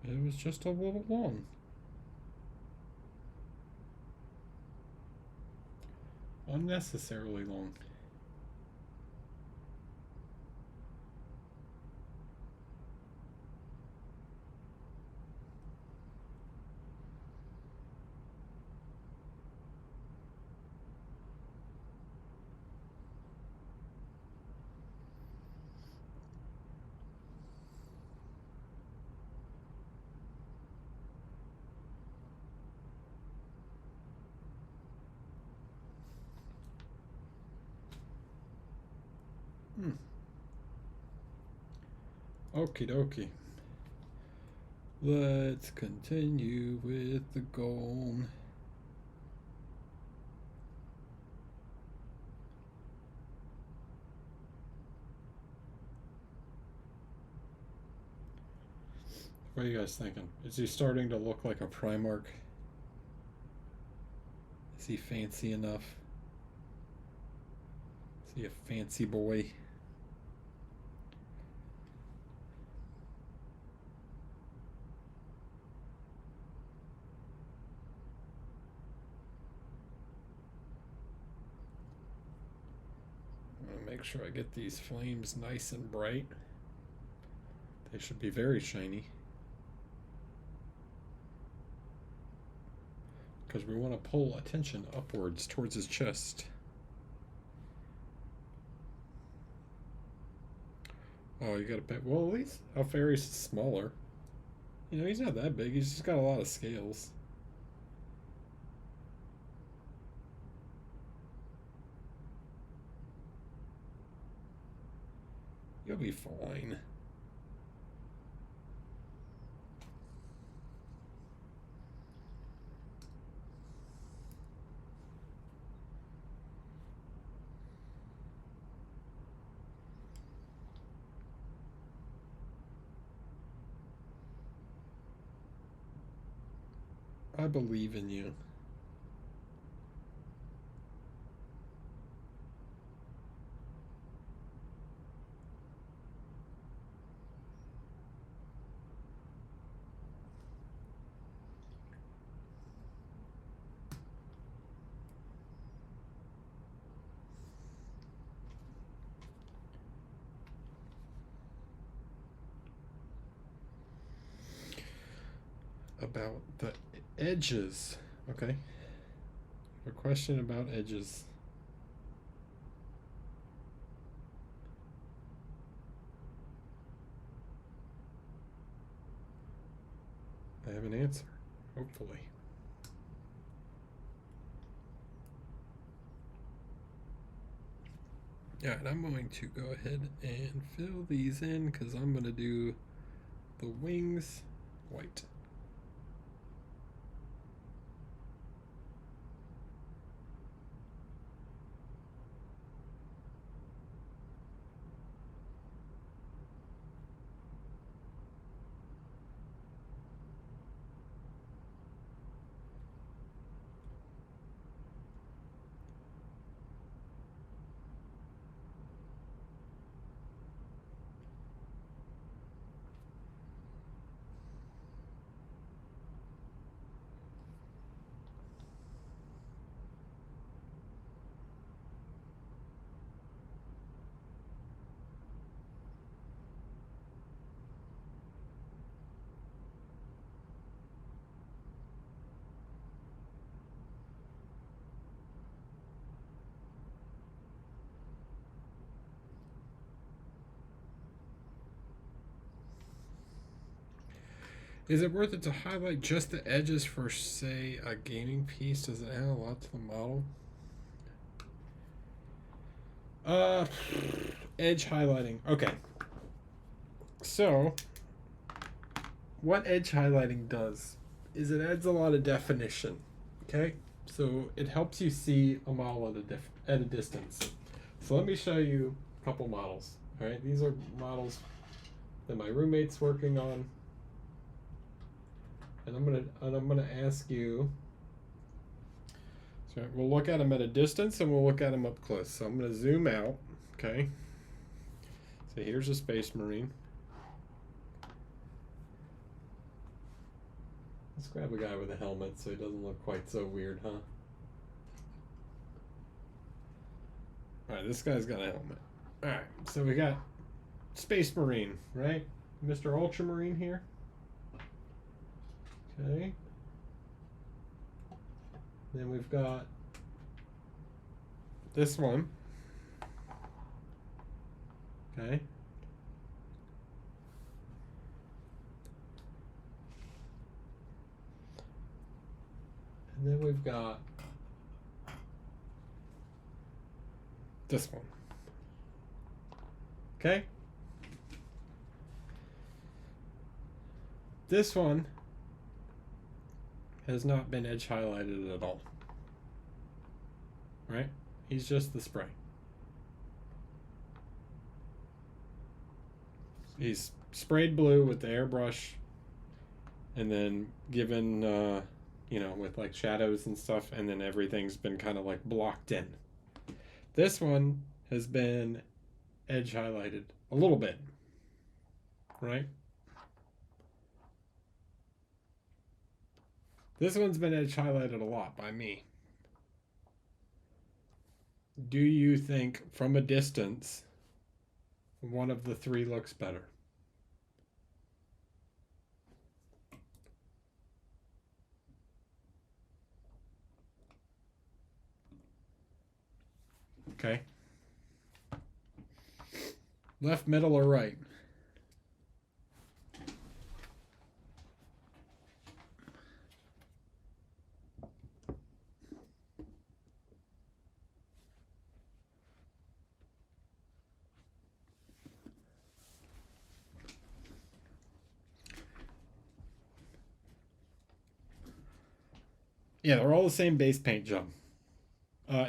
It was just a little long. Unnecessarily long. Hmm. Okie dokie. Let's continue with the goal. What are you guys thinking? Is he starting to look like a Primarch? Is he fancy enough? Is he a fancy boy? I'm gonna make sure I get these flames nice and bright. They should be very shiny. Because we want to pull attention upwards towards his chest. Oh, you gotta pay. Well, at least Alfarius is smaller. You know, he's not that big. He's just got a lot of scales. You'll be fine. I believe in you. about the edges. Okay. A question about edges. I have an answer, hopefully. All right, I'm going to go ahead and fill these in because I'm going to do the wings white. Is it worth it to highlight just the edges for, say, a gaming piece? Does it add a lot to the model? Edge highlighting. Okay. So, what edge highlighting does is it adds a lot of definition. Okay? So, it helps you see a model at a distance. So, let me show you a couple models. All right? These are models that my roommate's working on. And I'm gonna ask you. So we'll look at them at a distance and we'll look at them up close. So I'm gonna zoom out. Okay. So here's a Space Marine. Let's grab a guy with a helmet so he doesn't look quite so weird, huh? All right, this guy's got a helmet. All right, so we got Space Marine, right? Mr. Ultramarine here. Okay. Then we've got this one. Okay. And then we've got this one. Okay. This one has not been edge highlighted at all. Right? He's just the spray. He's sprayed blue with the airbrush and then given, with like shadows and stuff, and then everything's been kind of like blocked in. This one has been edge highlighted a little bit. Right? This one's been edge highlighted a lot by me. Do you think from a distance one of the three looks better? Okay. Left, middle, or right? Yeah, they're all the same base paint job.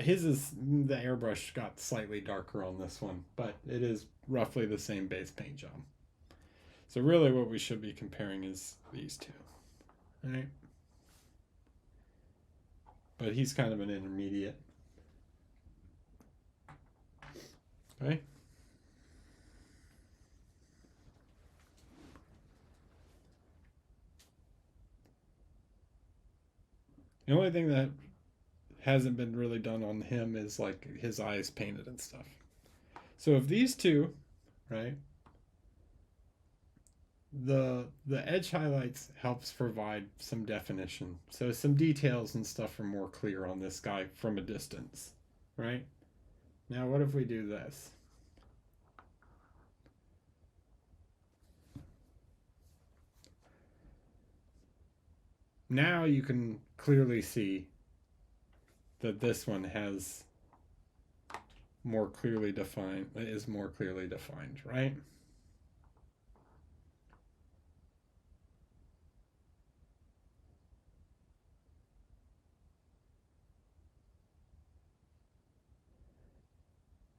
His is the airbrush got slightly darker on this one, but it is roughly the same base paint job. So really what we should be comparing is these two. All right? But he's kind of an intermediate. Okay? The only thing that hasn't been really done on him is like his eyes painted and stuff. So if these two, right, the edge highlights helps provide some definition. So some details and stuff are more clear on this guy from a distance, right? Now what if we do this? Now you can clearly see that this one has more clearly defined, is more clearly defined, right?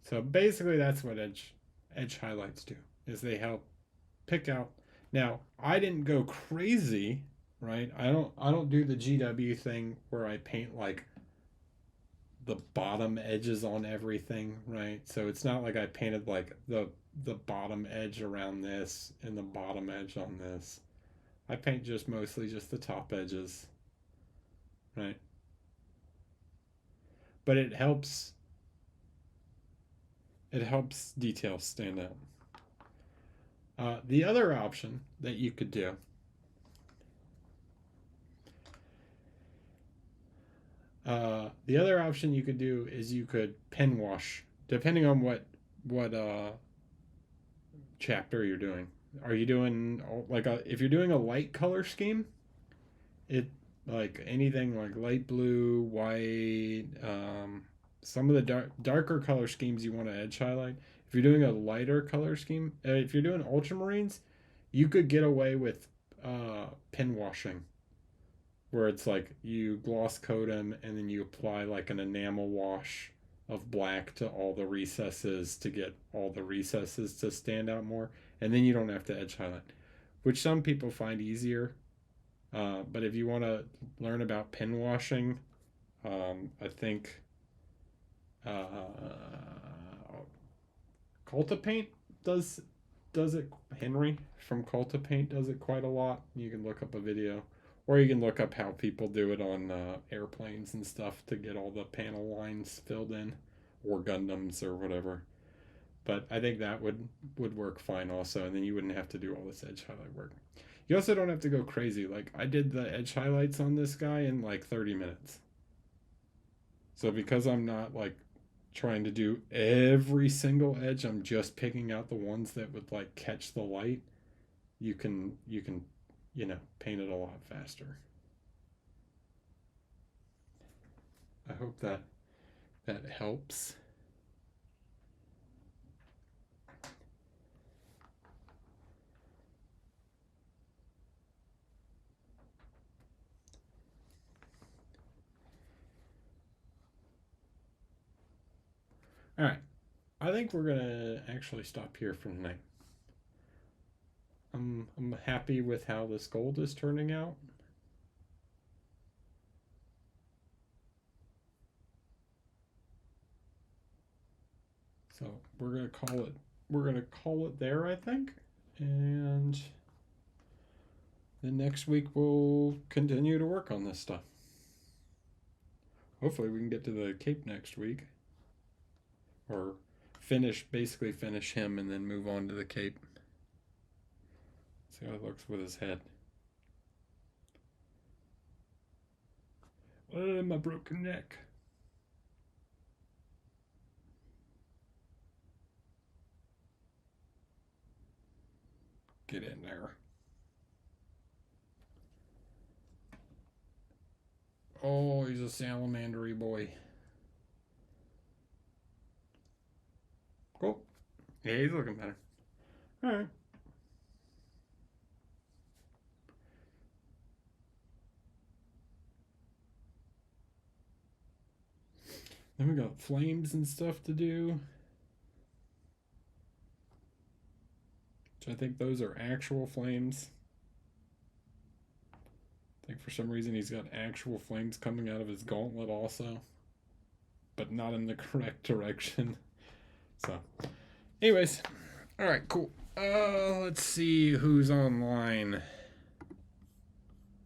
So basically that's what edge highlights do, is they help pick out. Now, I didn't go crazy, right? I don't do the GW thing where I paint like the bottom edges on everything, right? So it's not like I painted like the bottom edge around this and the bottom edge on this. I paint just mostly just the top edges, right? But it helps details stand out. The other option that you could do, is you could pen wash, depending on what chapter you're doing. Are you doing like if you're doing a light color scheme, it like anything like light blue, white, some of the darker color schemes you want to edge highlight. If you're doing a lighter color scheme, if you're doing ultramarines, you could get away with pen washing, where it's like you gloss coat them and then you apply like an enamel wash of black to all the recesses to get all the recesses to stand out more, and then you don't have to edge highlight, which some people find easier. But if you want to learn about pen washing, I think Culta Paint does it. Henry from Culta Paint does it quite a lot. You can look up a video, or you can look up how people do it on airplanes and stuff to get all the panel lines filled in, or Gundams or whatever. But I think that would work fine also, and then you wouldn't have to do all this edge highlight work. You also don't have to go crazy. Like I did the edge highlights on this guy in like 30 minutes. So because I'm not like trying to do every single edge, I'm just picking out the ones that would like catch the light. You can paint it a lot faster. I hope that helps. All right. I think we're gonna actually stop here for tonight. I'm happy with how this gold is turning out. So we're gonna call it there, I think. And then next week we'll continue to work on this stuff. Hopefully we can get to the Cape next week. Or basically finish him and then move on to the Cape. See how it looks with his head. My broken neck. Get in there. Oh, he's a salamandery boy. Cool. Yeah, he's looking better. All right. Then we got flames and stuff to do. So I think those are actual flames. I think for some reason he's got actual flames coming out of his gauntlet also, but not in the correct direction. So, anyways, all right, cool. Let's see who's online.